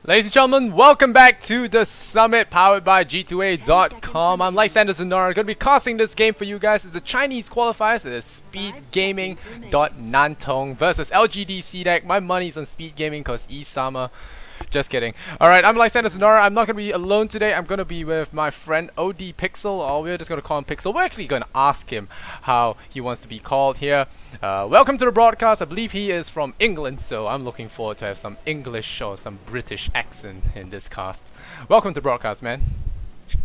Ladies and gentlemen, welcome back to the summit powered by G2A.com. I'm Lysander Sonora. Going to be casting this game for you guys. It's the Chinese qualifiers. It's SpeedGaming.Nantong versus LGD.cdec. My money's on Speed Gaming because Isama. Just kidding. Alright, I'm Lysander Sonora. I'm not going to be alone today. I'm going to be with my friend OD Pixel, or we're just going to call him Pixel. We're actually going to ask him how he wants to be called here. Welcome to the broadcast. I believe he is from England, so I'm looking forward to have some English or some British accent in this cast. Welcome to the broadcast, man.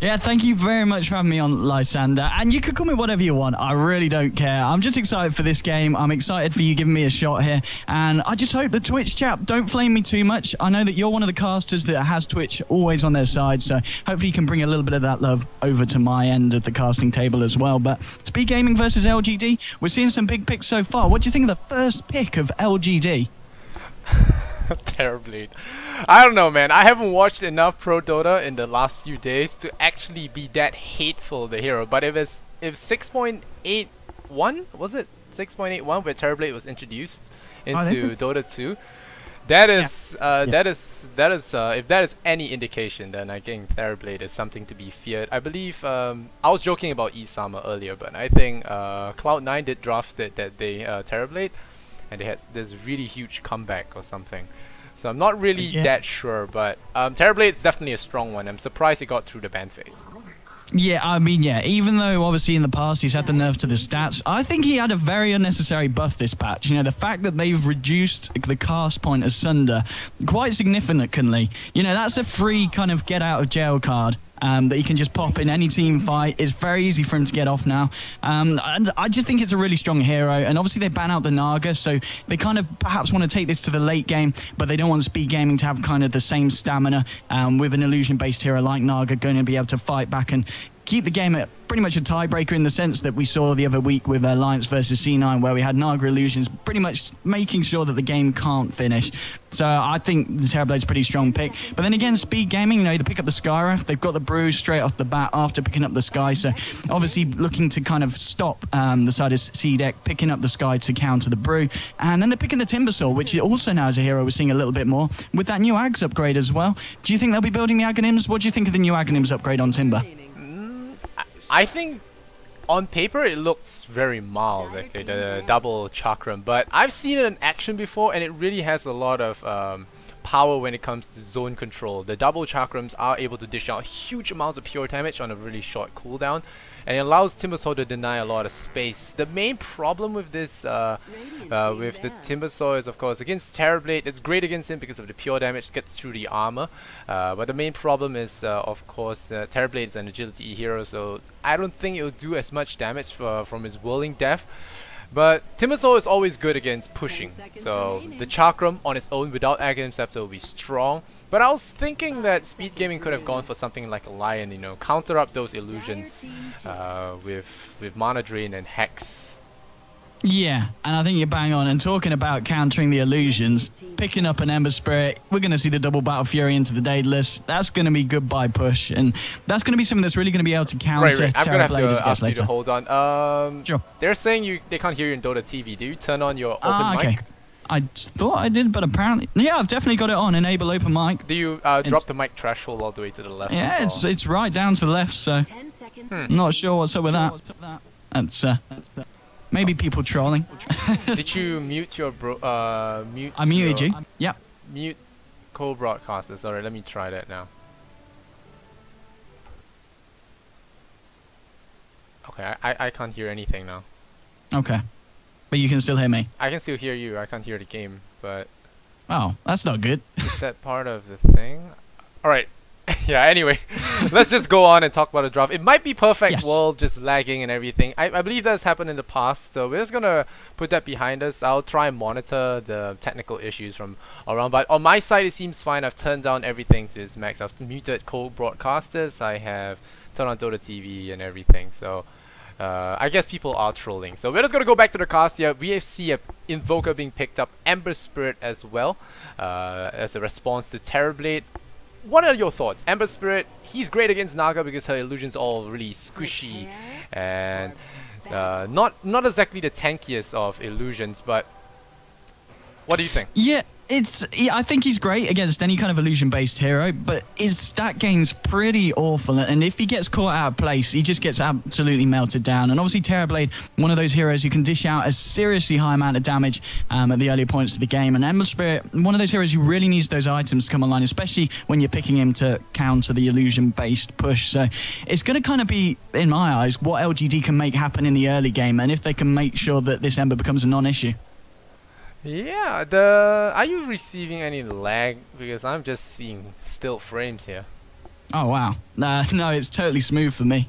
Yeah, thank you very much for having me on, Lysander. And you can call me whatever you want. I really don't care. I'm just excited for this game. I'm excited for you giving me a shot here. And I just hope the Twitch chat don't flame me too much. I know that you're one of the casters that has Twitch always on their side. So hopefully you can bring a little bit of that love over to my end of the casting table as well. But Speed Gaming versus LGD, we're seeing some big picks so far. What do you think of the first pick of LGD? Terribly. I don't know, man. I haven't watched enough Pro Dota in the last few days to actually be that hateful of the hero. But if 6.81 was it 6.81 where Terrorblade was introduced into Dota 2, that is if that is any indication, then I think Terrorblade is something to be feared. I believe I was joking about Isama earlier, but I think Cloud9 did draft that day Terrorblade, and they had this really huge comeback or something. So I'm not really that sure, but Terrorblade's definitely a strong one. I'm surprised he got through the ban phase. Yeah, I mean, yeah, even though obviously in the past he's had the nerf to the stats, I think he had a very unnecessary buff this patch. You know, the fact that they've reduced the cast point asunder quite significantly, you know, that's a free kind of get out of jail card. That he can just pop in any team fight. It's very easy for him to get off now. And I just think it's a really strong hero. And obviously they ban out the Naga, so they kind of perhaps want to take this to the late game, but they don't want Speed Gaming to have kind of the same stamina with an illusion-based hero like Naga going to be able to fight back and keep the game at pretty much a tiebreaker, in the sense that we saw the other week with Alliance versus C9, where we had Naga illusions pretty much making sure that the game can't finish. So I think the Terrorblade's a pretty strong pick. But then again, Speed Gaming, you know, they pick up the Skyraf. They've got the Brew straight off the bat after picking up the Sky. So obviously looking to kind of stop the side of CDEC, picking up the Sky to counter the Brew. And then they're picking the Timbersaw, which also now as a hero we're seeing a little bit more with that new Ags upgrade as well. Do you think they'll be building the Aghanims? What do you think of the new Aghanims upgrade on Timber? I think on paper it looks very mild, like the double chakram, but I've seen it in action before and it really has a lot of power when it comes to zone control. The double chakrams are able to dish out huge amounts of pure damage on a really short cooldown, and it allows Timbersaw to deny a lot of space. The main problem with this with the Timbersaw is, of course, against Terrorblade, it's great against him because of the pure damage, gets through the armor, but the main problem is of course Terrorblade is an agility hero, so I don't think it will do as much damage from his Whirling Death. But Timbersaw is always good against pushing, so the Chakram on its own without Aghanim Scepter will be strong. But I was thinking that Speed Gaming could have gone for something like a Lion, you know, counter up those illusions with Mana Drain and Hex. Yeah, and I think you're bang on. And talking about countering the illusions, picking up an Ember Spirit, we're going to see the double Battle Fury into the Daedalus. That's going to be goodbye push, and that's going to be something that's really going to be able to counter. Right. I'm going to have to ask you to hold on. Sure. They're saying they can't hear you in Dota TV. Do you turn on your open mic? I thought I did, but apparently... Yeah, I've definitely got it on. Enable open mic. Do you drop the mic threshold all the way to the left Yeah, as well? it's right down to the left, so... I'm not sure what's up with that. That's maybe people trolling. Did you mute your I muted you. Yep. Mute co-broadcasters. Alright, let me try that now. Okay, I can't hear anything now. Okay. But you can still hear me? I can still hear you. I can't hear the game, but... Oh, that's not good. Is that part of the thing? Alright. Yeah, anyway. Let's just go on and talk about the draft. It might be perfect Yes. world, just lagging and everything. I believe that's happened in the past, so we're just gonna put that behind us. I'll try and monitor the technical issues from around, but on my side it seems fine. I've turned down everything to its max. I've muted co-broadcasters, I have turned on Dota TV and everything, so I guess people are trolling. So we're just gonna go back to the cast here. We see a Invoker being picked up, Ember Spirit as well, as a response to Terrorblade. What are your thoughts? Ember Spirit, he's great against Naga because her illusions are all really squishy and not exactly the tankiest of illusions, but what do you think? Yeah, I think he's great against any kind of illusion-based hero, but his stat game's pretty awful, and if he gets caught out of place, he just gets absolutely melted down. And obviously Terrorblade, one of those heroes who can dish out a seriously high amount of damage at the earlier points of the game. And Ember Spirit, one of those heroes who really needs those items to come online, especially when you're picking him to counter the illusion-based push. So it's going to kind of be, in my eyes, what LGD can make happen in the early game, and if they can make sure that this Ember becomes a non-issue. Yeah, are you receiving any lag? Because I'm just seeing still frames here. Oh wow. No, it's totally smooth for me.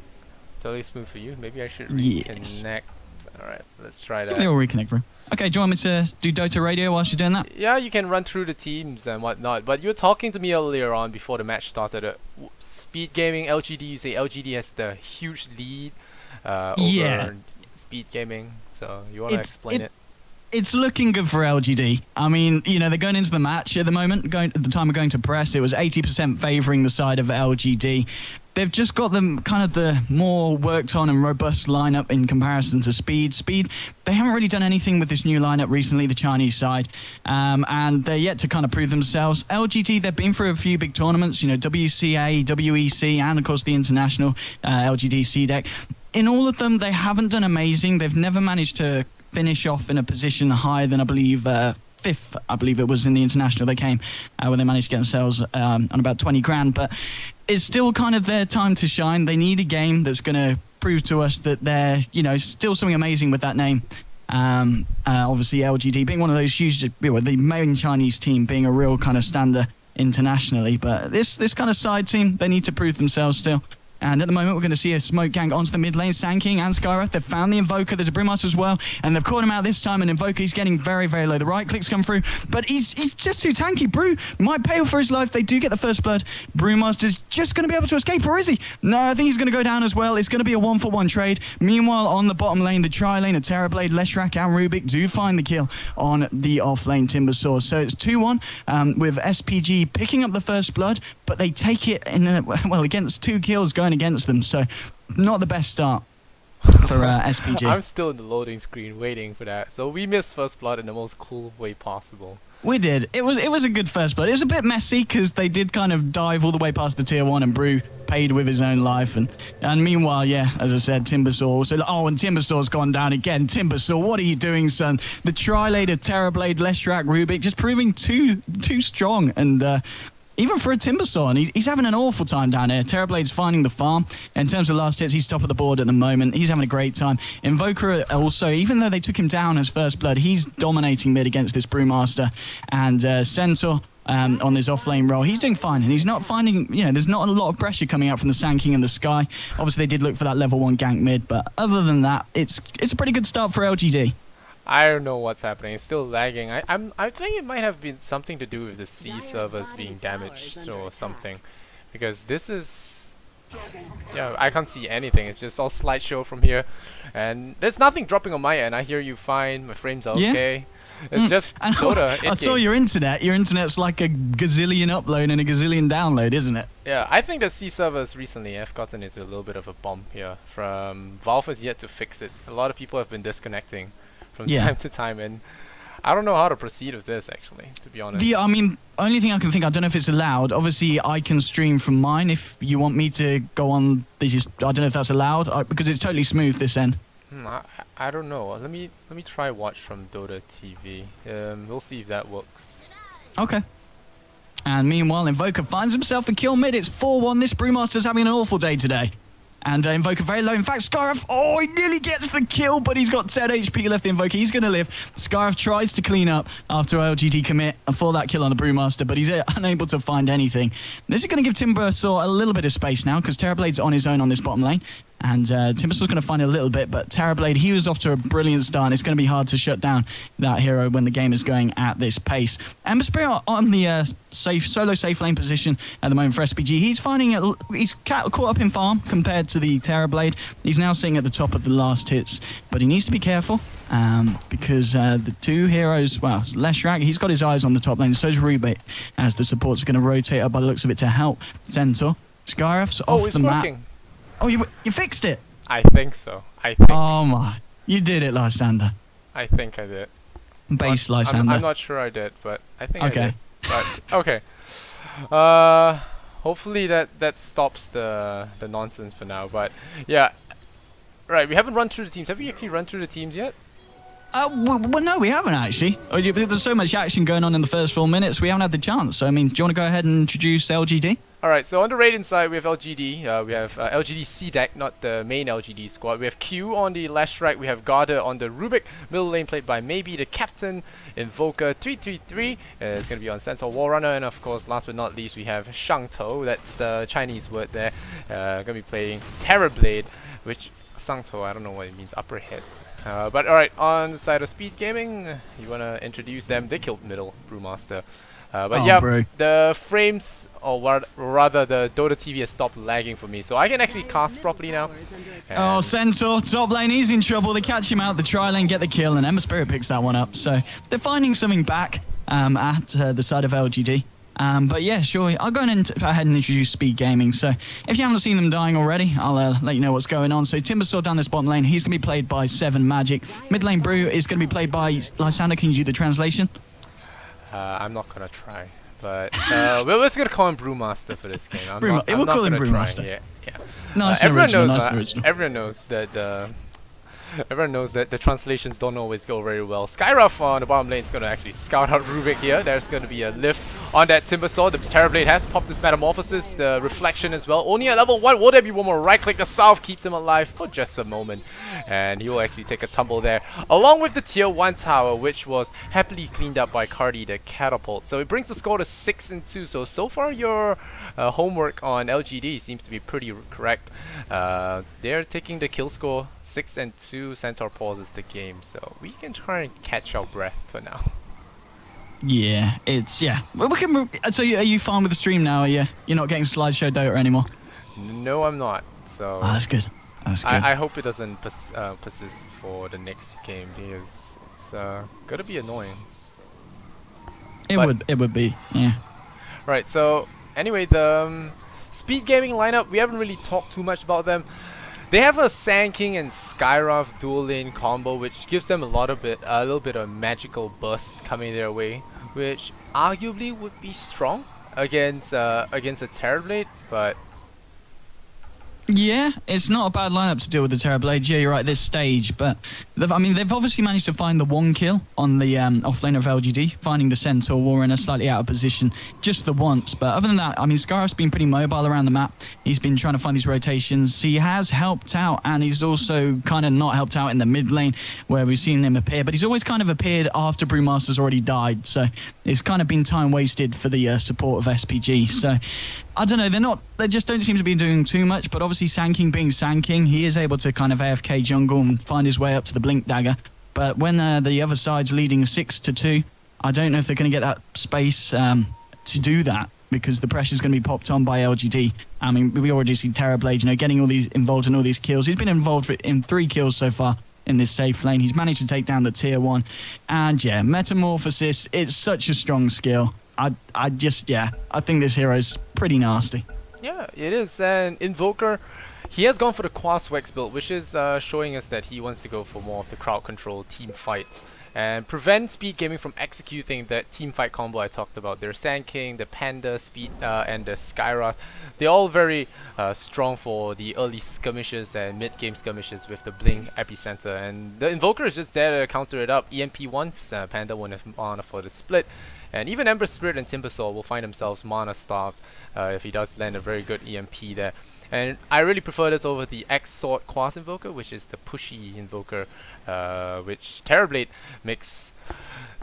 Totally smooth for you? Maybe I should Yes. reconnect. Alright, let's try that. They'll reconnect, bro. Okay, do you want me to do Dota Radio whilst you're doing that? Yeah, you can run through the teams and whatnot, but you were talking to me earlier on before the match started. Speed Gaming, LGD, you say LGD has the huge lead over Speed Gaming, so you want to explain it? It's looking good for LGD. I mean, you know, they're going into the match at the moment. At the time of going to press, it was 80% favouring the side of LGD. They've just got them kind of the more worked on and robust lineup in comparison to Speed. Speed, they haven't really done anything with this new lineup recently, the Chinese side, and they're yet to kind of prove themselves. LGD, they've been through a few big tournaments, you know, WCA, WEC, and of course the international LGD.cdec. In all of them, they haven't done amazing. They've never managed to finish off in a position higher than, I believe, fifth, I believe it was in the international they came, where they managed to get themselves on about 20 grand. But it's still kind of their time to shine. They need a game that's going to prove to us that they're, you know, still something amazing with that name. Obviously, LGD being one of those huge, the main Chinese team being a real kind of stander internationally. But this kind of side team, they need to prove themselves still. And at the moment, we're going to see a smoke gang onto the mid lane. Sand King and Skyrath, they've found the Invoker. There's a Brewmaster as well. And they've caught him out this time. And Invoker, he's getting very, very low. The right clicks come through. But he's just too tanky. Brew might pay for his life. They do get the first blood. Brewmaster's just going to be able to escape. Or is he? No, I think he's going to go down as well. It's going to be a 1-for-1 trade. Meanwhile, on the bottom lane, the tri-lane of Terrorblade, Leshrak and Rubik do find the kill on the off-lane Timbersaw. So it's 2-1 with SPG picking up the first blood. But they take it in against 2 kills going against them. So not the best start for SPG. I'm still in the loading screen waiting for that. So we missed first blood in the most cool way possible. We did. It was a good first blood. It was a bit messy because they did kind of dive all the way past the tier 1 and Brew paid with his own life. And meanwhile, yeah, as I said, Timbersaw. So, and Timbersaw's gone down again. Timbersaw, what are you doing, son? The tri-lane of Terrorblade, Leshrak, Rubik, just proving too strong. And even for a Timbersaw, and he's having an awful time down here. Terrorblade's finding the farm. In terms of last hits, he's top of the board at the moment. He's having a great time. Invoker also, even though they took him down as first blood, he's dominating mid against this Brewmaster. And Centaur on his off-lane role, he's doing fine. And he's not finding, you know, there's not a lot of pressure coming out from the Sand King and the Sky. Obviously, they did look for that level 1 gank mid, but other than that, it's a pretty good start for LGD. I don't know what's happening. It's still lagging. I think it might have been something to do with the C servers being damaged or something, because this is, yeah, I can't see anything. It's just all slideshow from here, and there's nothing dropping on my end. I hear you fine. My frames are okay. It's just Dota. I saw your internet. Your internet's like a gazillion upload and a gazillion download, isn't it? Yeah, I think the C servers recently have gotten into a little bit of a bump here. Valve has yet to fix it. A lot of people have been disconnecting from time to time, and I don't know how to proceed with this, actually, to be honest. I mean, only thing I can think, I don't know if it's allowed. Obviously, I can stream from mine if you want me to go on. I don't know if that's allowed because it's totally smooth this end. I don't know. Let me try watch from Dota TV. We'll see if that works. Okay. And meanwhile, Invoker finds himself a kill mid. It's 4-1. This Brewmaster's having an awful day today. And Invoker very low. In fact, Scarif, oh, he nearly gets the kill, but he's got 10 HP left. The Invoker, he's going to live. Scarif tries to clean up after LGD commit and for that kill on the Brewmaster, but he's unable to find anything. This is going to give Timbersaw a little bit of space now, because Terrorblade's on his own on this bottom lane. And Timbersaw's going to find it a little bit, but Terrorblade, he was off to a brilliant start, and it's going to be hard to shut down that hero when the game is going at this pace. Ember Spirit on the solo safe lane position at the moment for SPG. He's finding it, he's caught up in farm compared to the Terrorblade. He's now sitting at the top of the last hits, but he needs to be careful because the two heroes, well, Leshrac, he's got his eyes on the top lane, so's Rubik, as the supports are going to rotate up by the looks of it to help Centaur. Scarif's off the map. Oh, you fixed it? I think so. I think. Oh my. You did it, Lysander. I think I did. Base Lysander. I'm not sure I did, but I think okay. I did. But, okay. Hopefully that stops the nonsense for now. But yeah. Right, we haven't run through the teams. Have we actually run through the teams yet? Well, no, we haven't actually. There's so much action going on in the first 4 minutes, we haven't had the chance. So, I mean, do you want to go ahead and introduce LGD? Alright, so on the Raiden side, we have LGD. We have LGD.cdec, not the main LGD squad. We have Q on the Leshrac. We have Garda on the Rubik. Middle lane played by Maybe, the captain. Invoker 333 is going to be on Centaur Warrunner. And of course, last but not least, we have Shangtou. That's the Chinese word there. Going to be playing Terrorblade, which Shangtou, I don't know what it means, upper head. But alright, on the side of Speed Gaming, you want to introduce them. They killed middle Brewmaster. But yeah, bro. The frames, or rather the Dota TV has stopped lagging for me, so I can actually cast properly now. Oh, Centaur, top lane, he's in trouble. They catch him out, the tri lane, get the kill, and Ember Spirit picks that one up. So they're finding something back at the side of LGD. But yeah, sure, I'll go ahead and introduce Speed Gaming. So if you haven't seen them dying already, I'll let you know what's going on. So Timbersaw down this bottom lane, he's going to be played by 7 Magic. Mid lane Brew is going to be played by Lysander. Can you do the translation? I'm not going to try. But we're just going to call him Brewmaster for this game. We'll call him Brewmaster. Yeah. Nice everyone knows that the translations don't always go very well. Skyruff on the bottom lane is going to actually scout out Rubik here. There's going to be a lift on that Timbersaw. The Terrorblade has popped his Metamorphosis, the Reflection as well. Only at level 1. Will there be one more right click? The South keeps him alive for just a moment. And he will actually take a tumble there. Along with the tier 1 tower, which was happily cleaned up by Cardi, the Catapult. So it brings the score to 6-2. So far your homework on LGD seems to be pretty correct. They're taking the kill score 6-2. Centaur pauses the game, so we can try and catch our breath for now. Yeah, well, we can. So are you fine with the stream now? Are you? You're not getting slideshow Dota anymore? No, I'm not. So that's good. That's good. I hope it doesn't persist for the next game, because it's gonna be annoying. It would be, yeah. Right. So anyway, the Speed Gaming lineup, we haven't really talked too much about them. They have a Sand King and Skyruff dual lane combo, which gives them a little bit of magical burst coming their way, which arguably would be strong against a Terrorblade, but yeah, it's not a bad lineup to deal with the Terrorblade. Yeah, you're right, this stage, but I mean, they've obviously managed to find the one kill on the offlane of LGD, finding the Centaur Warrunner slightly out of position just the once. But other than that, I mean, Scarif's been pretty mobile around the map. He's been trying to find these rotations. He has helped out, and he's also kind of not helped out in the mid lane where we've seen him appear. But he's always kind of appeared after Brewmaster's already died, so it's kind of been time wasted for the support of SPG. So I don't know, they just don't seem to be doing too much, but obviously Sand King being Sand King, he is able to kind of AFK jungle and find his way up to the Blink Dagger. But when the other side's leading 6-2, I don't know if they're going to get that space to do that, because the pressure's going to be popped on by LGD. I mean, we already see Terrorblade, getting all these involved in all these kills. He's been involved in 3 kills so far in this safe lane. He's managed to take down the tier 1. And yeah, Metamorphosis, it's such a strong skill. I think this hero's pretty nasty. Yeah, it is. And Invoker, he has gone for the Quaswex build, which is showing us that he wants to go for more of the crowd control team fights and prevent Speed Gaming from executing that team fight combo I talked about. Their Sand King, the Panda, Speed, and the Skyruff. They're all very strong for the early skirmishes and mid-game skirmishes with the Blink Epicenter. And the Invoker is just there to counter it up. EMP once, Panda won't have mana for the split. And even Ember Spirit and Timbersaw will find themselves mana starved if he does land a very good EMP there. And I really prefer this over the X-Sword Quas Invoker, which is the pushy Invoker, which Terrorblade makes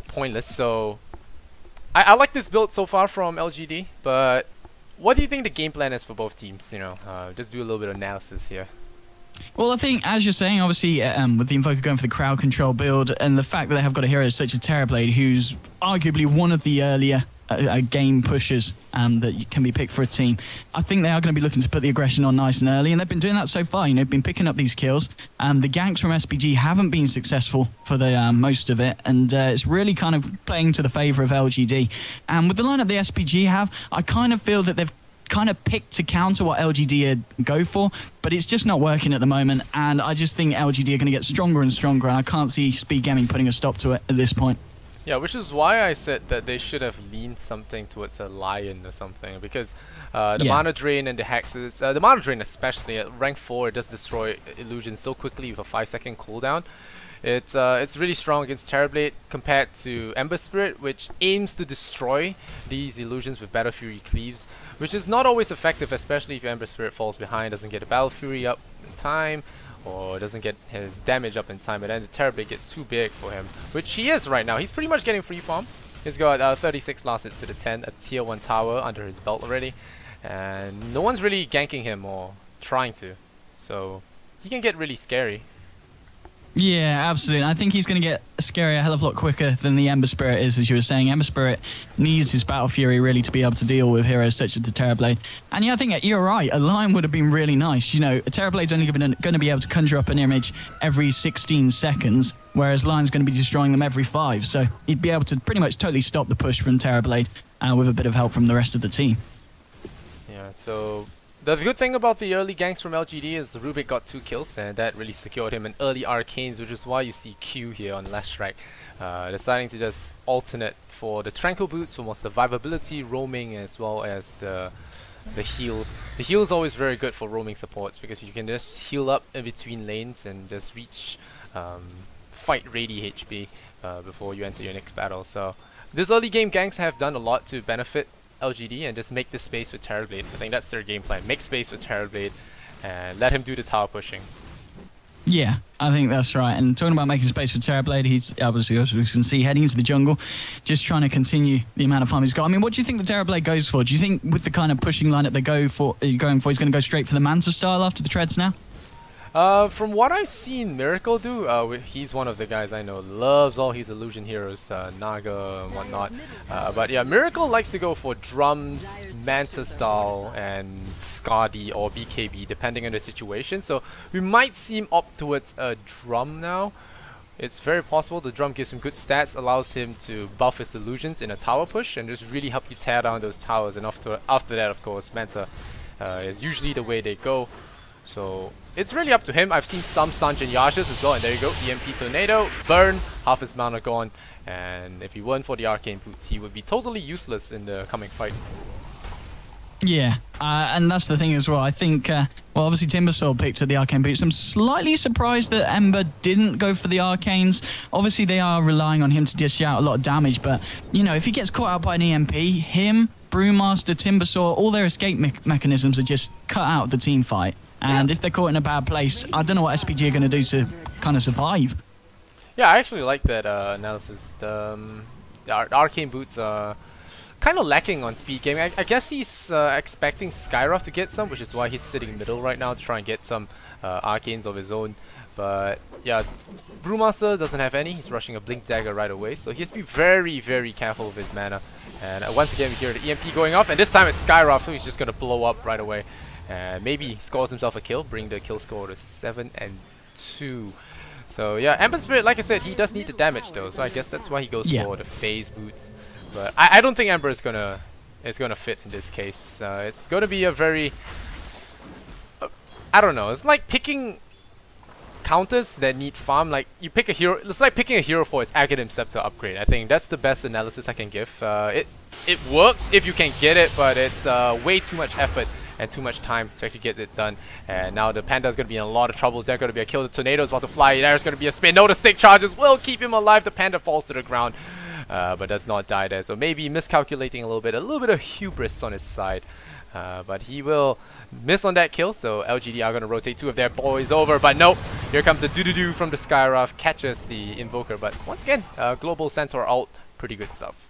pointless. So I like this build so far from LGD, but what do you think the game plan is for both teams? You know, just do a little bit of analysis here. Well, I think, as you're saying, obviously, with the Invoker going for the crowd control build, and the fact that they have got a hero such as Terrorblade, who's arguably one of the earlier game pushers that can be picked for a team, I think they are going to be looking to put the aggression on nice and early, and they've been doing that so far. You know, been picking up these kills, and the ganks from SPG haven't been successful for the most of it, and it's really kind of playing to the favour of LGD. And with the lineup the SPG have, I kind of feel that they've kind of picked to counter what LGD go for, but it's just not working at the moment, and I just think LGD are going to get stronger and stronger, and I can't see Speed Gaming putting a stop to it at this point. Yeah, which is why I said that they should have leaned something towards a Lion or something, because the Mana Drain and the Hexes, the Mana Drain especially, at rank 4 it does destroy illusions so quickly with a 5-second cooldown. It's really strong against Terrorblade compared to Ember Spirit, which aims to destroy these illusions with Battle Fury Cleaves, which is not always effective, especially if Ember Spirit falls behind, doesn't get a Battle Fury up in time, or doesn't get his damage up in time, and then the Terrorblade gets too big for him, which he is right now. He's pretty much getting free farm. He's got 36 last hits to the 10, a tier 1 tower under his belt already, and no one's really ganking him or trying to, so he can get really scary. Yeah, absolutely. I think he's going to get scary a hell of a lot quicker than the Ember Spirit is, as you were saying. Ember Spirit needs his Battle Fury really to be able to deal with heroes such as the Terrorblade. And yeah, I think you're right. A Lion would have been really nice. You know, a Terrorblade's only going to be able to conjure up an image every 16 seconds, whereas Lion's going to be destroying them every 5. So he'd be able to pretty much totally stop the push from Terrorblade with a bit of help from the rest of the team. Yeah, so the good thing about the early ganks from LGD is Rubik got 2 kills, and that really secured him an early Arcanes, which is why you see Q here on last strike, deciding to just alternate for the Tranquil Boots for more survivability, roaming, as well as the heals. The heal is always very good for roaming supports, because you can just heal up in between lanes and just reach fight ready HP before you enter your next battle. So this early game ganks have done a lot to benefit LGD and just make this space with Terrorblade. I think that's their game plan. Make space with Terrorblade and let him do the tower pushing. Yeah, I think that's right. And talking about making space for Terrorblade, he's obviously, as we can see, heading into the jungle, just trying to continue the amount of farm he's got. I mean, what do you think the Terrorblade goes for? Do you think with the kind of pushing lineup they he's going to go straight for the Manta style after the treads now? From what I've seen Miracle do, he's one of the guys I know loves all his illusion heroes, Naga and whatnot. But yeah, Miracle likes to go for drums, Manta style, and Skadi or BKB depending on the situation. So we might see him opt towards a drum now. It's very possible. The drum gives him good stats, allows him to buff his illusions in a tower push, and just really help you tear down those towers. And after that, of course, Manta is usually the way they go. So it's really up to him. I've seen some Sanjin Yashes as well, and there you go, EMP Tornado, burn, half his mana gone, and if he weren't for the Arcane Boots, he would be totally useless in the coming fight. Yeah, and that's the thing as well. I think, well, obviously Timbersaw picked the Arcane Boots. I'm slightly surprised that Ember didn't go for the Arcanes. Obviously, they are relying on him to dish out a lot of damage, but, you know, if he gets caught out by an EMP, him, Brewmaster, Timbersaw, all their escape mechanisms are just cut out of the team fight. And if they're caught in a bad place, I don't know what SPG are going to do to kind of survive. Yeah, I actually like that analysis. The Arcane Boots are kind of lacking on speed gaming. I guess he's expecting Skyroth to get some, which is why he's sitting middle right now to try and get some Arcanes of his own. But yeah, Brewmaster doesn't have any. He's rushing a Blink Dagger right away, so he has to be very, very careful with his mana. And once again, we hear the EMP going off, and this time it's Skyroth, so he's just going to blow up right away. And maybe he scores himself a kill, bring the kill score to 7-2. So yeah, Ember Spirit, like I said, he does need the damage though, so I guess that's why he goes for the phase boots. But I don't think Ember is gonna fit in this case. It's gonna be a very I don't know. It's like picking counters that need farm. Like you pick a hero. It's like picking a hero for his Aghanim Scepter upgrade. I think that's the best analysis I can give. It works if you can get it, but it's way too much effort and too much time to actually get it done. And now the Panda is going to be in a lot of troubles. There's going to be a kill. The Tornado is about to fly. There's going to be a spin. No, the stick charges will keep him alive. The Panda falls to the ground. but does not die there. So maybe miscalculating a little bit of hubris on his side. But he will miss on that kill, so LGD are going to rotate 2 of their boys over, but nope, here comes the doo-doo-doo from the Skyruff, catches the Invoker, but once again, Global Centaur ult, pretty good stuff.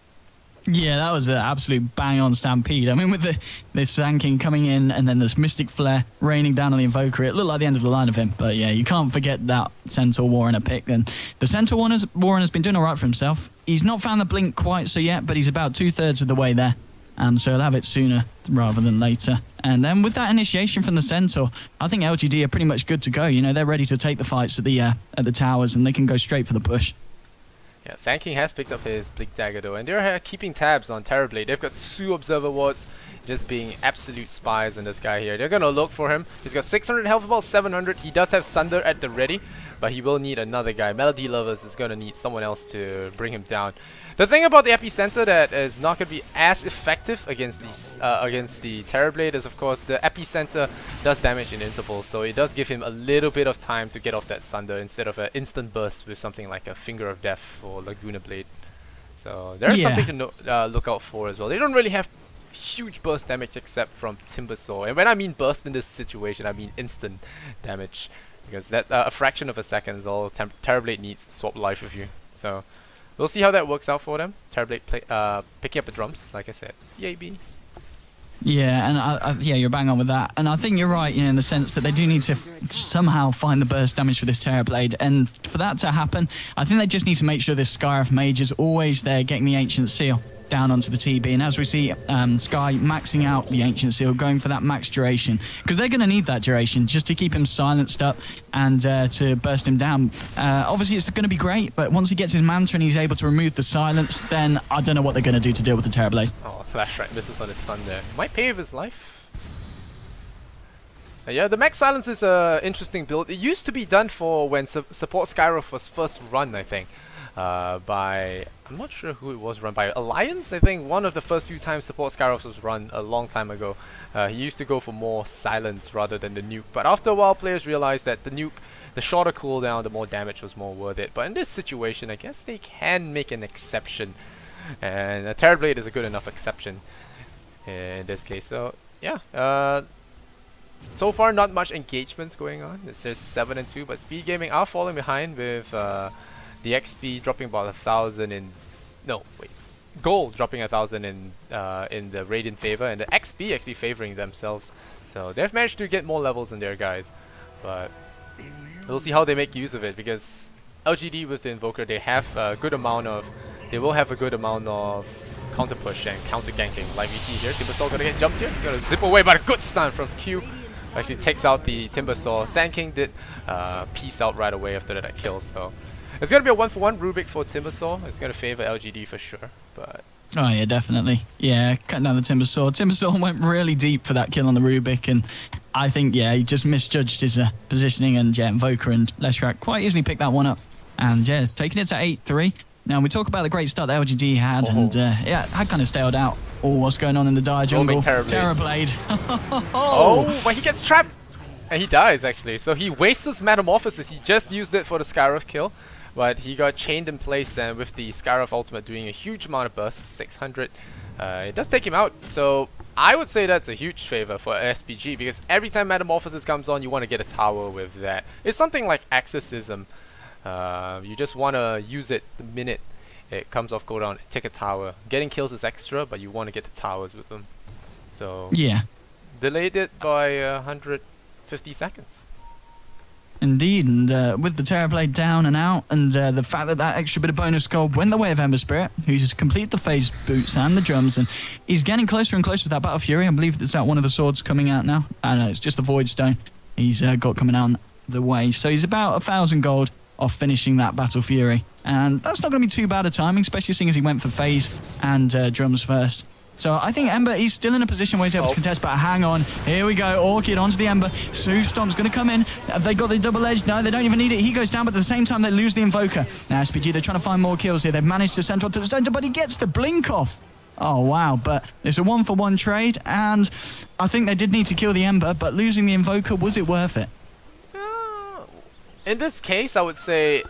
Yeah, that was an absolute bang-on stampede. I mean, with the Sand King coming in and then this Mystic Flare raining down on the Invoker, it looked like the end of the line of him. But yeah, you can't forget that Centaur Warren pick. And the Centaur Warren has been doing all right for himself. He's not found the blink quite so yet, but he's about 2/3 of the way there. And so he'll have it sooner rather than later. And then with that initiation from the Centaur, I think LGD are pretty much good to go. You know, they're ready to take the fights at the towers, and they can go straight for the push. Yeah, Sand King has picked up his Blink Dagger though, and they're keeping tabs on Terrorblade. They've got 2 Observer Wards, just being absolute spies on this guy here. They're gonna look for him. He's got 600 health, about 700. He does have Sunder at the ready, but he will need another guy. Melody Lovers is gonna need someone else to bring him down. The thing about the Epicenter that is not going to be as effective against the Terrorblade is, of course, the Epicenter does damage in intervals, so it does give him a little bit of time to get off that Sunder instead of an instant burst with something like a Finger of Death or Laguna Blade. So there's something to look out for as well. They don't really have huge burst damage except from Timbersaw, and when I mean burst in this situation, I mean instant damage, because that a fraction of a second is all Terrorblade needs to swap life with you. So we'll see how that works out for them. Terrorblade picking up the drums, like I said. Yay, B. Yeah, and yeah, you're bang on with that. And I think you're right, you know, in the sense that they do need to somehow find the burst damage for this Terrorblade. And for that to happen, I think they just need to make sure this Skyruff Mage is always there getting the Ancient Seal down onto the TB. And as we see Sky maxing out the Ancient Seal, going for that max duration, because they're going to need that duration just to keep him silenced up and to burst him down. Obviously it's going to be great, but once he gets his Manta and he's able to remove the silence, then I don't know what they're going to do to deal with the Terrorblade. Oh, Flash right misses on his stun there. Might pay with his life. Yeah, the max silence is an interesting build. It used to be done for when support Skyruff was first run, I think. By, I'm not sure who it was run by, Alliance, I think. One of the first few times support Skyruff was run a long time ago. He used to go for more silence rather than the nuke, but after a while players realized that the nuke, the shorter cooldown, the more damage was more worth it. But in this situation, I guess they can make an exception, and a Terrorblade is a good enough exception in this case. So yeah, so far not much engagements going on. It's just 7 and 2, but Speed Gaming are falling behind with the XP dropping about 1,000 in, no wait, gold dropping 1,000 in the Radiant favor, and the XP actually favoring themselves. So they've managed to get more levels in their guys, but we'll see how they make use of it, because LGD with the Invoker, they have a good amount of, they will have a good amount of counter push and counter ganking, like we see here. Timbersaw gonna get jumped here. He's gonna zip away, but a good stun from Q. Actually takes out the Timbersaw. Sand King did peace out right away after that kill, so it's going to be a 1-for-1 Rubik for Timbersaw. It's going to favor LGD for sure, but... Oh yeah, definitely. Yeah, cutting down the Timbersaw. Timbersaw went really deep for that kill on the Rubik, and I think, yeah, he just misjudged his positioning, and yeah, Invoker and Leshrac quite easily picked that one up. And yeah, taking it to 8-3. Now, we talk about the great start that LGD had, and yeah, had kind of staled out all what's going on in the dire jungle. Terrorblade. Oh, but he gets trapped! And he dies, actually. So he wastes his Metamorphosis. He just used it for the Skyruff kill, but he got chained in place, and with the Skyruff ultimate doing a huge amount of burst, 600, it does take him out. So I would say that's a huge favor for SPG, because every time Metamorphosis comes on, you want to get a tower with that. It's something like Exorcism. You just want to use it the minute it comes off cooldown, take a tower. Getting kills is extra, but you want to get the towers with them. So yeah, delayed it by 150 seconds. Indeed, and with the Terrorblade down and out, and the fact that that extra bit of bonus gold went the way of Ember Spirit, who just completed the phase boots and the drums, and he's getting closer and closer to that Battle Fury. I believe there's that one of the swords coming out now. I know, it's just the Void Stone he's got coming out the way. So he's about 1,000 gold off finishing that Battle Fury, and that's not going to be too bad a timing, especially seeing as he went for phase and drums first. So I think Ember, he's still in a position where he's able to contest, but hang on. Here we go. Orchid onto the Ember. Sue Stomp's going to come in. Have they got the double edge? No, they don't even need it. He goes down, but at the same time, they lose the Invoker. Now, SPG, they're trying to find more kills here. They've managed to center onto the center, but he gets the blink off. Oh, wow. But it's a 1-for-1 trade, and I think they did need to kill the Ember, but losing the Invoker, was it worth it? In this case, I would say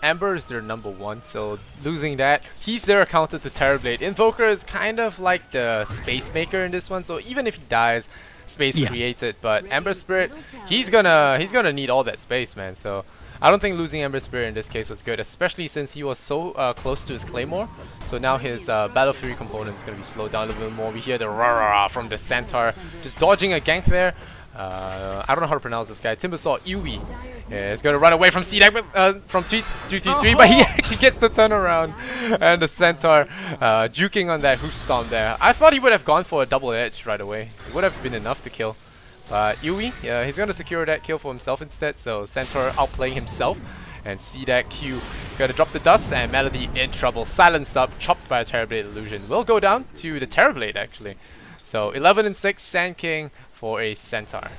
Ember is their #1, so losing that, he's their counter to Terrorblade. Invoker is kind of like the space maker in this one, so even if he dies, space creates it. But Ember Spirit, he's gonna need all that space, man. So I don't think losing Ember Spirit in this case was good, especially since he was so close to his Claymore. So now his Battle Fury component is going to be slowed down a little bit more. We hear the rah-rah from the Centaur, just dodging a gank there. I don't know how to pronounce this guy. Timbersaw Iwi is going to run away from cdec from 333, but he actually gets the turnaround. And the Centaur juking on that hoof stomp there. I thought he would have gone for a double edge right away. It would have been enough to kill. But Yui, he's going to secure that kill for himself instead, so Centaur outplaying himself. And cdec Q gonna drop the dust, and Melody in trouble. Silenced up, chopped by a Terrorblade illusion. Will go down to the Terrorblade actually. So 11 and 6, Sand King for a Centaur.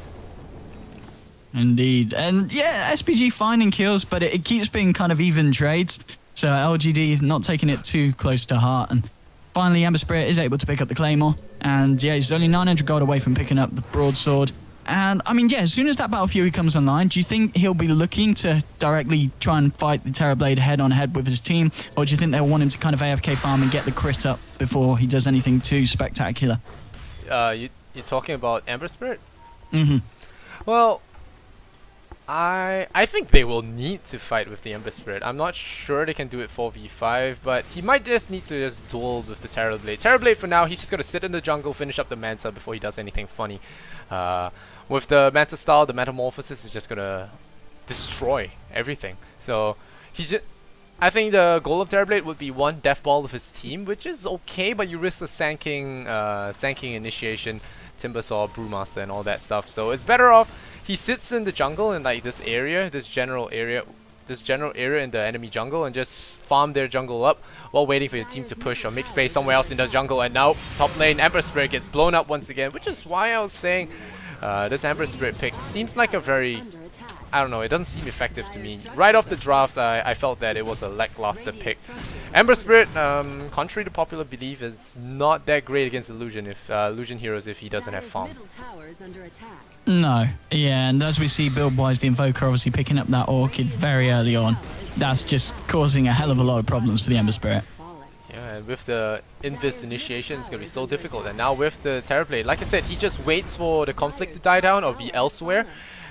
Indeed. And yeah, SPG finding kills, but it keeps being kind of even trades. So LGD not taking it too close to heart. And finally, Ember Spirit is able to pick up the Claymore. And yeah, he's only 900 gold away from picking up the Broadsword. And I mean, yeah, as soon as that Battle Fury comes online, do you think he'll be looking to directly try and fight the Terrorblade head-on-head with his team? Or do you think they'll want him to kind of AFK farm and get the crit up before he does anything too spectacular? You're talking about Ember Spirit? Mm-hmm. Well, I think they will need to fight with the Ember Spirit. I'm not sure they can do it 4v5, but he might just need to just duel with the Terrorblade. Terrorblade for now, he's just going to sit in the jungle, finish up the Manta before he does anything funny. With the Manta style, the Metamorphosis is just going to destroy everything. So he's just, I think the goal of Terrorblade would be one Death Ball with his team, which is okay, but you risk the Sand King initiation, Timbersaw, Brewmaster, and all that stuff. So it's better off he sits in the jungle in like this area, this general area in the enemy jungle, and just farm their jungle up while waiting for your team to push or make space somewhere else in the jungle. And now top lane Ember Spirit gets blown up once again, which is why I was saying this Ember Spirit pick seems like a very, I don't know, it doesn't seem effective to me. Right off the draft, I felt that it was a lackluster pick. Ember Spirit, contrary to popular belief, is not that great against Illusion heroes if he doesn't have farm. No, yeah, and as we see build-wise, the Invoker obviously picking up that Orchid very early on. That's just causing a hell of a lot of problems for the Ember Spirit. Yeah, and with the Invis initiation, it's going to be so difficult. And now with the Terrorblade, like I said, he just waits for the conflict to die down or be elsewhere.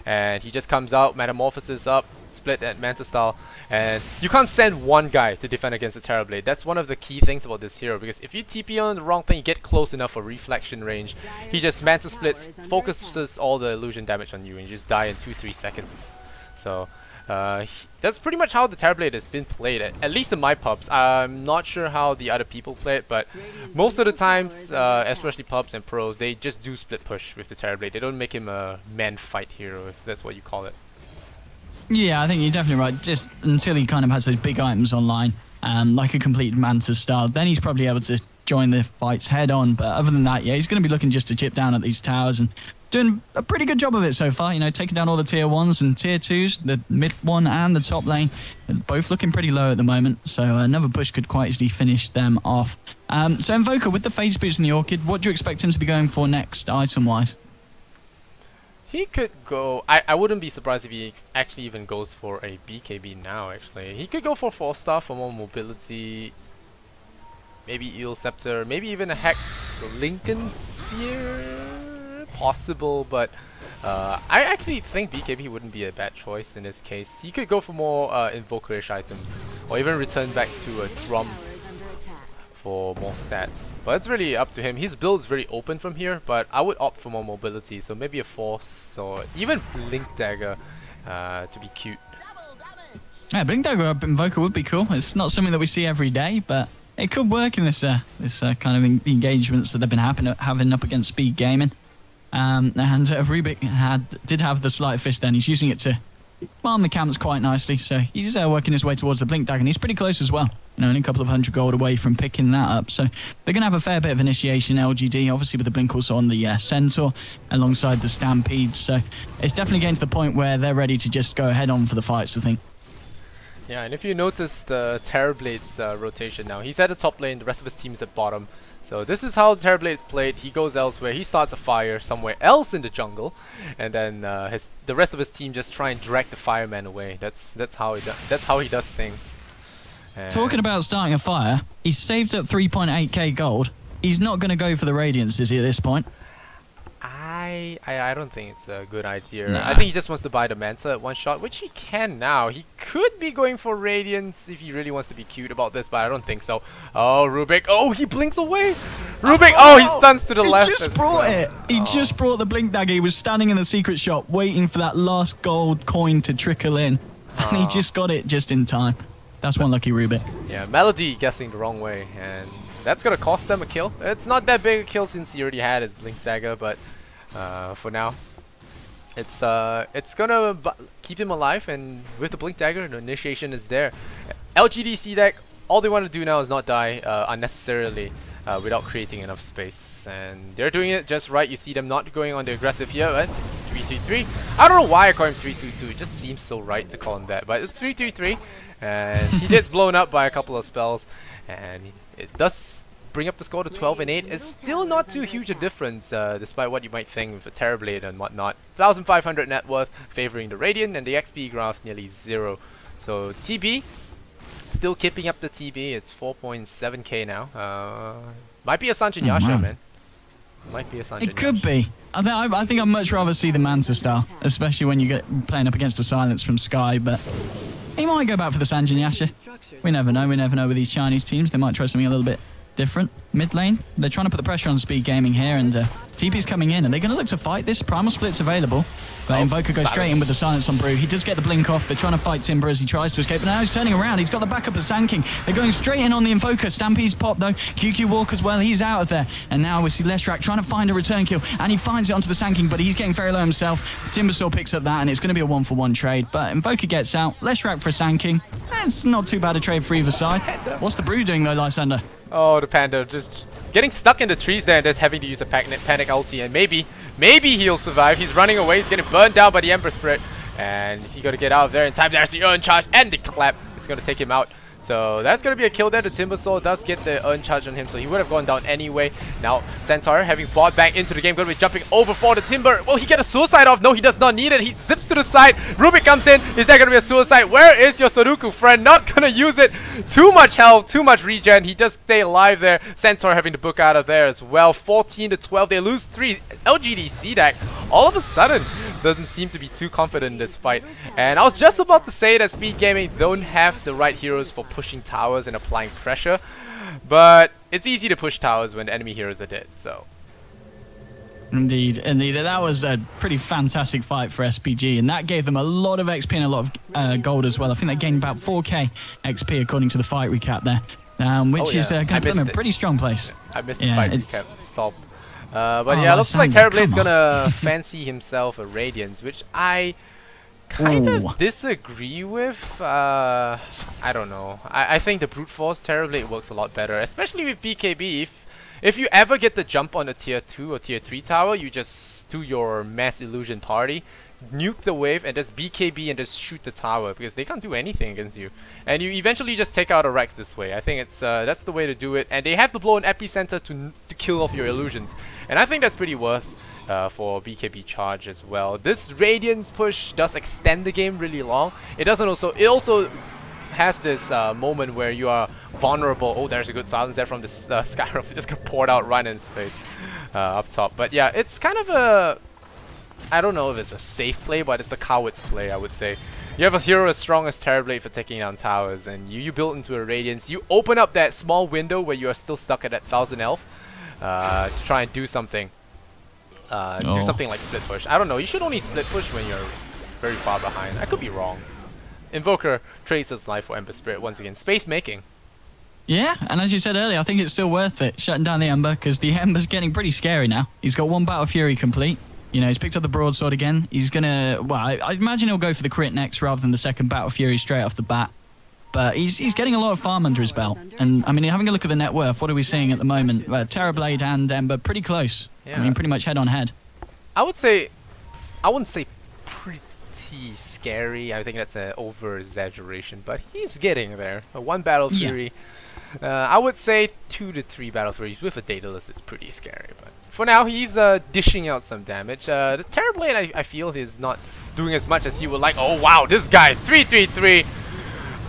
And he just comes out, Metamorphosis up, split at Manta style, and you can't send one guy to defend against the Terrorblade. That's one of the key things about this hero, because if you TP on the wrong thing, you get close enough for reflection range. He just Manta splits, focuses all the illusion damage on you, and you just die in 2-3 seconds. So that's pretty much how the Terrorblade has been played, at least in my pubs. I'm not sure how the other people play it, but most of the times, especially pubs and pros, they just do split push with the Terrorblade. They don't make him a man fight hero, if that's what you call it. Yeah, I think you're definitely right. Just until he kind of has those big items online, like a complete Manta style, then he's probably able to join the fights head on. But other than that, yeah, he's going to be looking just to chip down at these towers and doing a pretty good job of it so far. You know, taking down all the tier 1s and tier 2s, the mid one and the top lane, both looking pretty low at the moment. So another push could quite easily finish them off. So Invoker, with the phase boost and the Orchid, what do you expect him to be going for next, item-wise? He could go, I wouldn't be surprised if he actually even goes for a BKB now, actually. He could go for 4-star for more mobility, maybe Eel Scepter, maybe even a Hex Lincoln Sphere, possible, but I actually think BKB wouldn't be a bad choice in this case. He could go for more Invokerish items, or even return back to a Drum for more stats, but it's really up to him. His build is very open from here, but I would opt for more mobility, so maybe a Force or even Blink Dagger to be cute. Yeah, Blink Dagger up Invoker would be cool. It's not something that we see every day, but it could work in this kind of engagements that they've been having up against Speed Gaming. And Rubik did have the Sleight of Fist then. He's using it to farm the camps quite nicely, so he's working his way towards the Blink Dagger, and he's pretty close as well. You know, only a couple of 100 gold away from picking that up. So they're going to have a fair bit of initiation, LGD, obviously with the Blink also on the Centaur alongside the Stampede. So it's definitely getting to the point where they're ready to just go head on for the fights, I think. Yeah, and if you notice the Terrorblade's rotation now, he's at the top lane, the rest of his team's at bottom. So this is how Terrorblade's played. He goes elsewhere, he starts a fire somewhere else in the jungle, and then the rest of his team just try and drag the fireman away. That's how he does things. And talking about starting a fire, he's saved up 3.8k gold. He's not going to go for the Radiance, is he, at this point? I don't think it's a good idea. Nah. I think he just wants to buy the Manta at one shot, which he can now. He could be going for Radiance if he really wants to be cute about this, but I don't think so. Oh, Rubik. Oh, he blinks away. Rubik. Oh, he stuns to the left. He just brought it. He just brought the blink dagger. He was standing in the secret shop waiting for that last gold coin to trickle in. And he just got it just in time. That's one lucky Rubik. Yeah, Melody guessing the wrong way, and that's going to cost them a kill. It's not that big a kill since he already had his blink dagger, but for now, it's gonna keep him alive, and with the blink dagger, the initiation is there. LGD.cdec, all they want to do now is not die unnecessarily without creating enough space, and they're doing it just right. You see them not going on the aggressive here, but 3-3-3. I don't know why I call him 3-2-2. It just seems so right to call him that, but it's 3-3-3, and he gets blown up by a couple of spells, and it does bring up the score to 12 and 8. It's still not too huge a difference, despite what you might think with a Terrorblade and whatnot. 1,500 net worth favoring the Radiant, and the XP graph nearly 0. So TB still keeping up the TB. It's 4.7k now. Might be a Sanjin Yasha, man. Might be a Sanjin It could be. I think I'd much rather see the Manta style, especially when you get playing up against a silence from Sky, but he might go back for the Sanjin Yasha. We never know. We never know with these Chinese teams. They might try something a little bit different. Mid lane, they're trying to put the pressure on Speed Gaming here, and TP's coming in, and they're going to look to fight this. Primal Split's available, but Invoker goes straight in with the silence on Brew. He does get the blink off. They're trying to fight Timber as he tries to escape, but now he's turning around. He's got the backup of Sand King. They're going straight in on the Invoker. Stampede's pop though. QQ Walk as well, he's out of there, and now we see Leshrac trying to find a return kill, and he finds it onto the Sand King, but he's getting very low himself. Timbersaw picks up that, and it's going to be a 1-for-1 trade, but Invoker gets out. Leshrac for Sand King. That's not too bad a trade for either side. What's the Brew doing though, Lysander? Oh, the Panda just getting stuck in the trees there and just having to use a panic ulti, and maybe he'll survive. He's running away, he's getting burned down by the Ember Spirit, and he's got to get out of there in time. There's the Urn Charge and the clap. It's going to take him out. So that's going to be a kill there. The Timbersaw does get the Urn Charge on him, so he would have gone down anyway. Now, Centaur having bought back into the game, going to be jumping over for the Timber. Will he get a suicide off? No, he does not need it. He zips to the side. Rubik comes in. Is there going to be a suicide? Where is your Sudoku friend? Not going to use it. Too much health, too much regen. He just stay alive there. Centaur having to book out of there as well. 14-12. They lose 3. LGD.cdec all of a sudden doesn't seem to be too confident in this fight. And I was just about to say that Speed Gaming don't have the right heroes for pushing towers and applying pressure, but it's easy to push towers when enemy heroes are dead. So indeed, that was a pretty fantastic fight for SPG, and that gave them a lot of XP and a lot of gold as well. I think they gained about 4k XP according to the fight recap there, which is going to put them in a pretty strong place. I missed the fight recap. Sob. But yeah, looks like Terrorblade's gonna fancy himself a Radiance, which I kind of disagree with. I don't know. I think the Brute Force Terrorblade works a lot better, especially with BKB. If you ever get the jump on a tier 2 or tier 3 tower, you just do your Mass Illusion party, nuke the wave, and just BKB and just shoot the tower, because they can't do anything against you. And you eventually just take out a Rex this way. I think it's that's the way to do it. And they have to blow an epicenter to kill off your illusions. And I think that's pretty worth for BKB charge as well. This Radiance push does extend the game really long. It also has this moment where you are vulnerable. Oh, there's a good silence there from the Skyrim. It just got poured out right in his face up top. But yeah, it's kind of a... I don't know if it's a safe play, but it's a coward's play, I would say. You have a hero as strong as Terrorblade for taking down towers, and you build into a Radiance. You open up that small window where you are still stuck at that 1000 health to try and do something. Do something like split push. I don't know, you should only split push when you're very far behind. I could be wrong. Invoker trades his life for Ember Spirit once again. Space making. Yeah, and as you said earlier, I think it's still worth it, shutting down the Ember, because the Ember's getting pretty scary now. He's got 1 Battle Fury complete. You know, he's picked up the broadsword again. He's gonna... Well, I imagine he'll go for the crit next rather than the second Battle Fury straight off the bat. But he's getting a lot of farm under his belt. And, I mean, having a look at the net worth, what are we seeing at the moment? Terrorblade and Ember, pretty close. Yeah. I mean, pretty much head on head. I wouldn't say pretty pretty scary. I think that's an over-exaggeration, but he's getting there. One Battle Fury. I would say 2 to 3 Battle Furies with a Daedalus is pretty scary, but for now he's dishing out some damage. The Terrorblade, I feel, is not doing as much as you would like. Oh wow, this guy 333.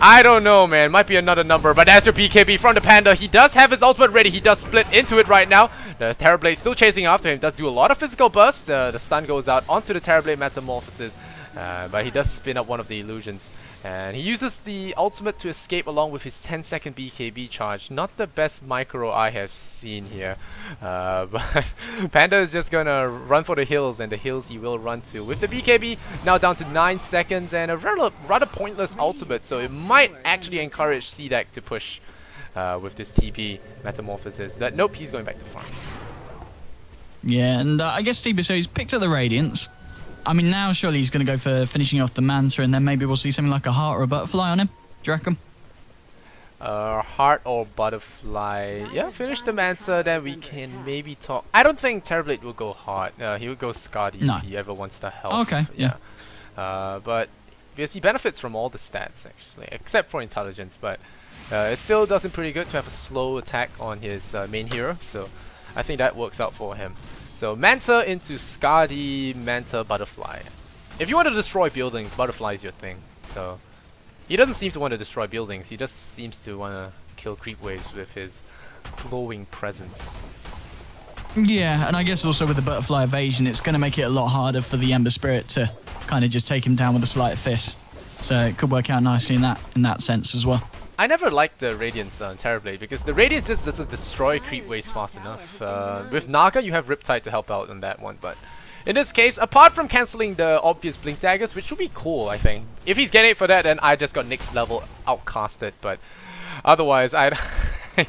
I don't know, man. Might be another number, but that's your BKB from the Panda. He does have his ultimate ready. He does split into it right now. The Terrorblade still chasing after him. Does do a lot of physical bursts. The stun goes out onto the Terrorblade Metamorphosis, but he does spin up one of the illusions. And he uses the ultimate to escape along with his 10-second BKB charge. Not the best micro I have seen here. But Panda is just gonna run for the hills, and the hills he will run to. With the BKB now down to 9 seconds and a rather pointless ultimate. So it might actually encourage cdec to push with this TP Metamorphosis. Nope, he's going back to farm. Yeah, and I guess TP, so he's picked up the Radiance. I mean, now surely he's going to go for finishing off the Manta, and then maybe we'll see something like a Heart or a Butterfly on him. Do you reckon? Heart or Butterfly. Yeah, finish the Manta, then we can maybe talk. I don't think Terrorblade will go Heart. He would go Skadi if he ever wants the help. Okay, yeah. But because he benefits from all the stats, actually, except for Intelligence, but it still does him pretty good to have a slow attack on his main hero, so I think that works out for him. So Manta into Skadi, Manta, Butterfly. If you want to destroy buildings, Butterfly is your thing. So he doesn't seem to want to destroy buildings. He just seems to want to kill creep waves with his glowing presence. Yeah, and I guess also with the Butterfly evasion, it's going to make it a lot harder for the Ember Spirit to kind of just take him down with a sleight of fist. So it could work out nicely in that sense as well. I never liked the Radiance on Terrorblade because the Radiance just doesn't destroy creep waves fast enough. With Naga, you have Riptide to help out on that one, but in this case, apart from cancelling the obvious Blink Daggers, which would be cool, I think. If he's getting it for that, then I just got next level outcasted, but otherwise, I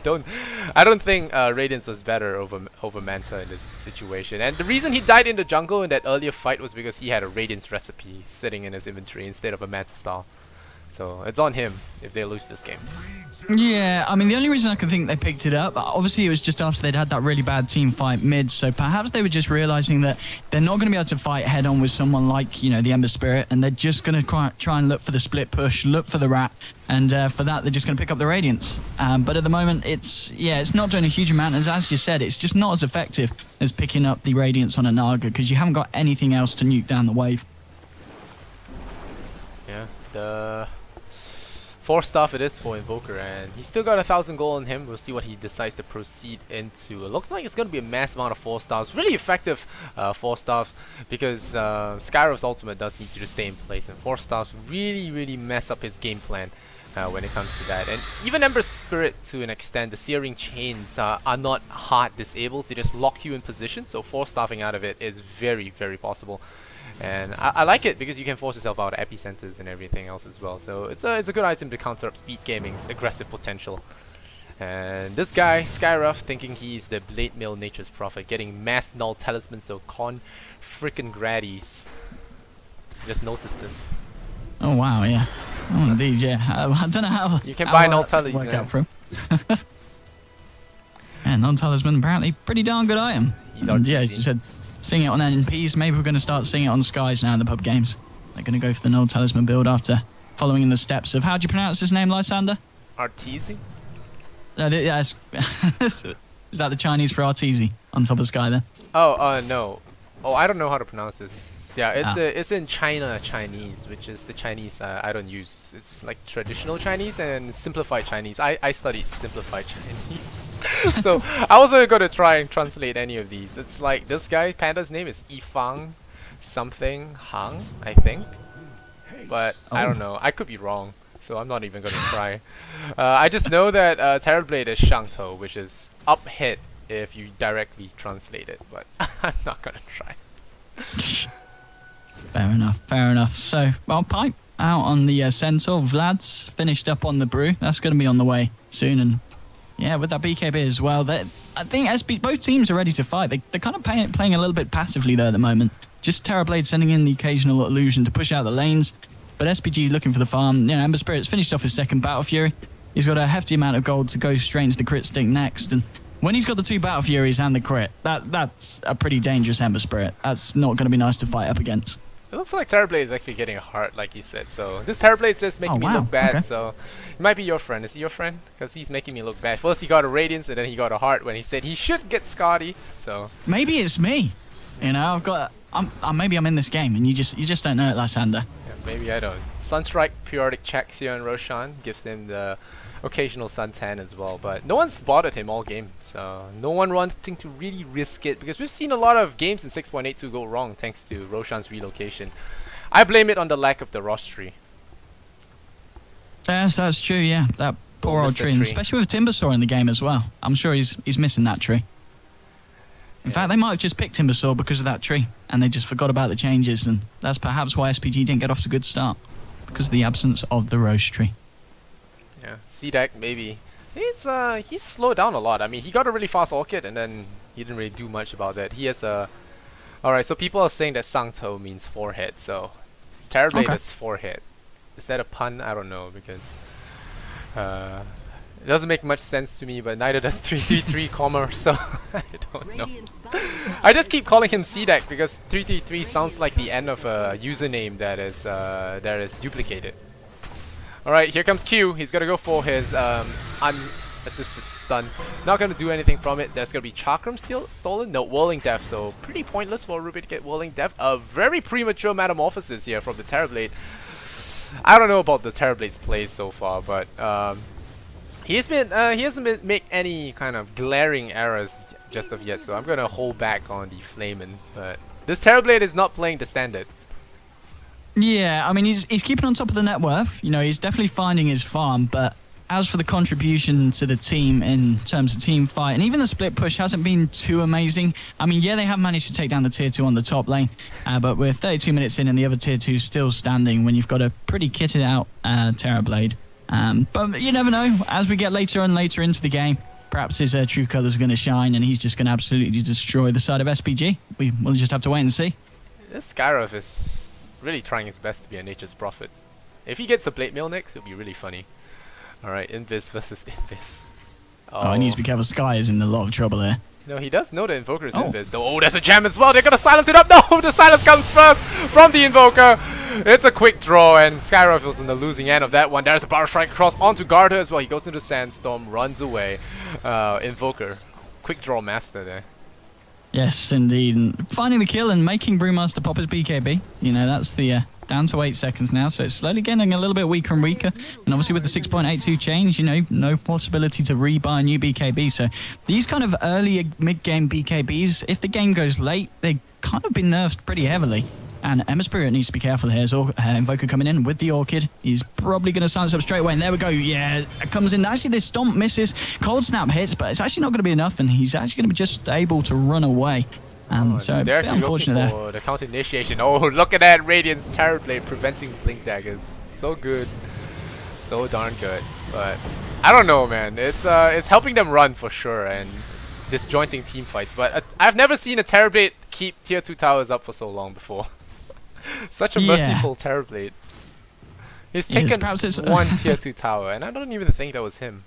don't think Radiance was better over Manta in this situation. And the reason he died in the jungle in that earlier fight was because he had a Radiance recipe sitting in his inventory instead of a Manta style. So it's on him if they lose this game. Yeah, I mean, the only reason I can think they picked it up, obviously it was just after they'd had that really bad team fight mid, so perhaps they were just realizing that they're not going to be able to fight head on with someone like, you know, the Ember Spirit, and they're just going to try and look for the split push, look for the rat, and for that they're just going to pick up the Radiance. But at the moment, it's not doing a huge amount, as you said, it's just not as effective as picking up the Radiance on a Naga, because you haven't got anything else to nuke down the wave. Yeah, the 4-staff it is for Invoker, and he's still got 1,000 gold on him. We'll see what he decides to proceed into. It looks like it's going to be a mass amount of 4-stars. Really effective 4-stars because Skyrov's ultimate does need you to stay in place, and 4-stars really mess up his game plan when it comes to that. And even Ember Spirit to an extent, the Searing Chains are not hard disables. They just lock you in position, so 4-staffing out of it is very possible. And I like it because you can force yourself out of epicenters and everything else as well. So it's a good item to counter up Speed Gaming's aggressive potential. And this guy, Skyruff, thinking he's the Blade Mail Nature's Prophet, getting mass null talisman, so con frickin' gradies. Just noticed this. Oh wow, yeah. Oh indeed, yeah. I don't know how you can buy null talisman. Work out for him. Yeah, null talisman apparently pretty darn good item. Yeah, as you said, seeing it on NPs, maybe we're going to start seeing it on Skies now in the pub games. They're going to go for the null talisman build after following in the steps of, how do you pronounce his name, Lysander? Arteezy? No, yes. Is that the Chinese for Arteezy on top of Sky then? Oh, no. Oh, I don't know how to pronounce this. Yeah, it's in China Chinese, which is the Chinese I don't use. It's like traditional Chinese and simplified Chinese. I studied simplified Chinese. So I wasn't going to try and translate any of these. It's like this guy, Panda's name is Yifang something Hang, I think. But I don't know. I could be wrong. So I'm not even going to try. I just know that Terrorblade is Shangtou, which is up hit if you directly translate it. But I'm not going to try. Fair enough. So, well, Pipe out on the Centaur. Vlad's finished up on the Brew. That's going to be on the way soon. And yeah, with that BKB as well, I think both teams are ready to fight. They're kind of playing a little bit passively there at the moment. Just Terrorblade sending in the occasional illusion to push out the lanes. But SPG looking for the farm. You know, Ember Spirit's finished off his second Battle Fury. He's got a hefty amount of gold to go straight into the crit stick next. And when he's got the 2 Battle Furies and the crit, that's a pretty dangerous Ember Spirit. That's not going to be nice to fight up against. It looks like Terrorblade is actually getting a heart, like you said. So this Terrorblade is just making me look bad. Okay. So it might be your friend. Is he your friend? Because he's making me look bad. First he got a Radiance, and then he got a heart when he said he should get Scotty. So maybe it's me. You know, I've got. Maybe I'm in this game, and you just don't know it, Lysander. yeah, maybe I don't. Sunstrike periodic checks here on Roshan gives him the occasional suntan as well, but no one spotted him all game, so no one wanting to really risk it, because we've seen a lot of games in 6.82 go wrong thanks to Roshan's relocation. I blame it on the lack of the Ross tree. Yes, that's true. Yeah, that poor old tree, and especially with Timbersaw in the game as well. I'm sure he's missing that tree. In fact, they might have just picked Timbersaw because of that tree, and they just forgot about the changes, and that's perhaps why SPG didn't get off to a good start, because of the absence of the Rose tree. Yeah, CDEC maybe. He's slowed down a lot. I mean, he got a really fast orchid, and then he didn't really do much about that. He has a... Alright, so people are saying that Sangto means forehead, so Terrorblade is forehead. Is that a pun? I don't know, because it doesn't make much sense to me, but neither does 333 Commerce, so I don't know. I just keep calling him CDEC because 333 sounds like the end of a username that is duplicated. Alright, here comes Q. He's gonna go for his unassisted stun. Not gonna do anything from it. There's gonna be Chakram still stolen. No, Whirling Death, so pretty pointless for Ruby to get Whirling Death. A very premature Metamorphosis here from the Terrorblade. I don't know about the Terrorblade's plays so far, but he hasn't made any kind of glaring errors just of yet, so I'm gonna hold back on the Flamin'. But this Terrorblade is not playing the standard. Yeah, I mean, he's keeping on top of the net worth. You know, he's definitely finding his farm, but as for the contribution to the team in terms of team fight, and even the split push hasn't been too amazing. I mean, yeah, they have managed to take down the tier 2 on the top lane, but we're 32 minutes in and the other tier 2 still standing when you've got a pretty kitted out Terrorblade. But you never know, as we get later and later into the game, perhaps his true colours are going to shine and he's just going to absolutely destroy the side of SPG. We'll just have to wait and see. This Skyroth is really trying his best to be a nature's prophet. If he gets a Blade Mail next, it'll be really funny. Alright, Invis versus Invis. Oh, he needs to be careful. Sky is in a lot of trouble here. No, he does know the Invoker is Invis though. Oh, there's a gem as well. They're gonna silence it up. No, the silence comes first from the Invoker. It's a quick draw, and Skyroth was on the losing end of that one. There's a Power Strike across onto Garter as well. He goes into Sandstorm, runs away. Invoker, quick draw master there. Yes, indeed. And finding the kill and making Brewmaster pop his BKB. You know, that's the down to 8 seconds now, so it's slowly getting a little bit weaker and weaker. And obviously with the 6.82 change, you know, no possibility to rebuy a new BKB. So these kind of early mid-game BKBs, if the game goes late, they've kind of been nerfed pretty heavily. And Emma Spirit needs to be careful here. So Invoker coming in with the Orchid. He's probably going to silence up straight away. And there we go. Yeah, it comes in. Actually, this Stomp misses. Cold Snap hits, but it's actually not going to be enough. And he's actually going to be just able to run away. So a bit unfortunate there. For the counter initiation. Oh, look at that Radiance Terrorblade preventing Blink Daggers. So good. So darn good. But I don't know, man. It's helping them run for sure and disjointing team fights. But I've never seen a Terrorblade keep tier 2 towers up for so long before. Such a merciful Terrorblade. He's taken one tier 2 tower, and I don't even think that was him.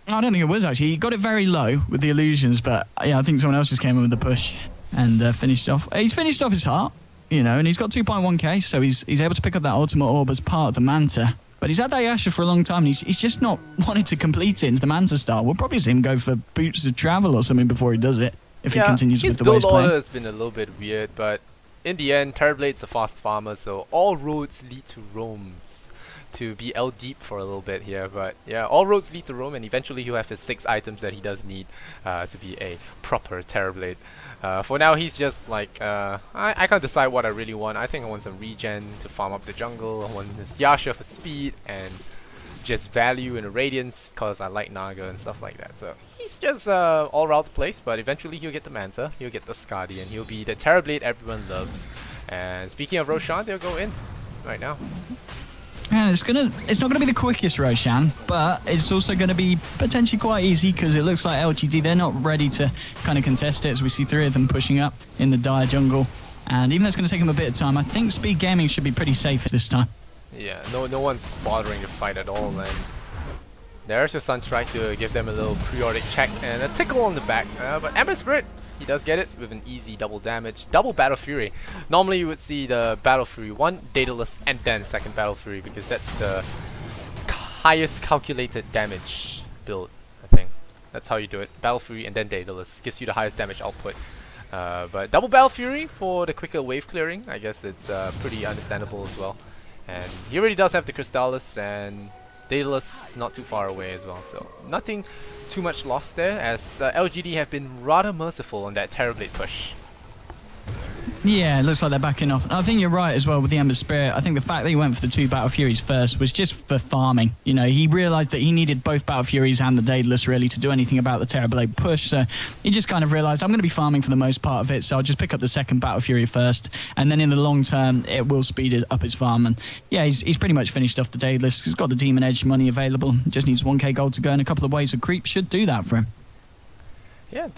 I don't think it was actually. He got it very low with the illusions, but yeah, I think someone else just came in with the push and finished off. He's finished off his heart, you know, and he's got 2.1k, so he's able to pick up that ultimate orb as part of the Manta. But he's had that Yasha for a long time, and he's just not wanted to complete it into the Manta style. We'll probably see him go for Boots of Travel or something before he does it, if he continues with the way he's playing. His build order has been a little bit weird, but in the end, Terrorblade's a fast farmer, so all roads lead to Rome's. To be L deep for a little bit here, but yeah, all roads lead to Rome, and eventually he'll have his 6 items that he does need to be a proper Terrorblade. For now, he's just like, I can't decide what I really want. I think I want some regen to farm up the jungle. I want this Yasha for speed and just value in a Radiance because I like Naga and stuff like that. So he's just all around the place, but eventually he'll get the Manta, he'll get the Skadi, and he'll be the Terrorblade everyone loves. And speaking of Roshan, they'll go in right now. And it's not gonna be the quickest Roshan, but it's also gonna be potentially quite easy because it looks like LGD, they're not ready to kind of contest it, as we see 3 of them pushing up in the dire jungle. And even though it's gonna take them a bit of time, I think Speed Gaming should be pretty safe this time. Yeah, no one's bothering to fight at all, and there's your Sunstrike to give them a little periodic check and a tickle on the back. But Ember Spirit, he does get it with an easy double damage. Double Battle Fury. Normally you would see the Battle Fury 1, Daedalus, and then second Battle Fury because that's the highest calculated damage build, I think. That's how you do it. Battle Fury and then Daedalus. Gives you the highest damage output. But double Battle Fury for the quicker wave clearing, I guess it's pretty understandable as well. And he already does have the Crystallis, and Daedalus not too far away as well. So nothing too much lost there, as LGD have been rather merciful on that Terrorblade push. Yeah, it looks like they're backing off. I think you're right as well with the Ember Spirit. I think the fact that he went for the 2 Battle Furies first was just for farming. You know, he realized that he needed both Battle Furies and the Daedalus really to do anything about the Terrorblade push. So he just kind of realized, I'm going to be farming for the most part of it, so I'll just pick up the second Battle Fury first. And then in the long term, it will speed up his farm. And yeah, he's pretty much finished off the Daedalus. He's got the Demon Edge money available. Just needs 1k gold to go, and a couple of waves of creep should do that for him. Yeah,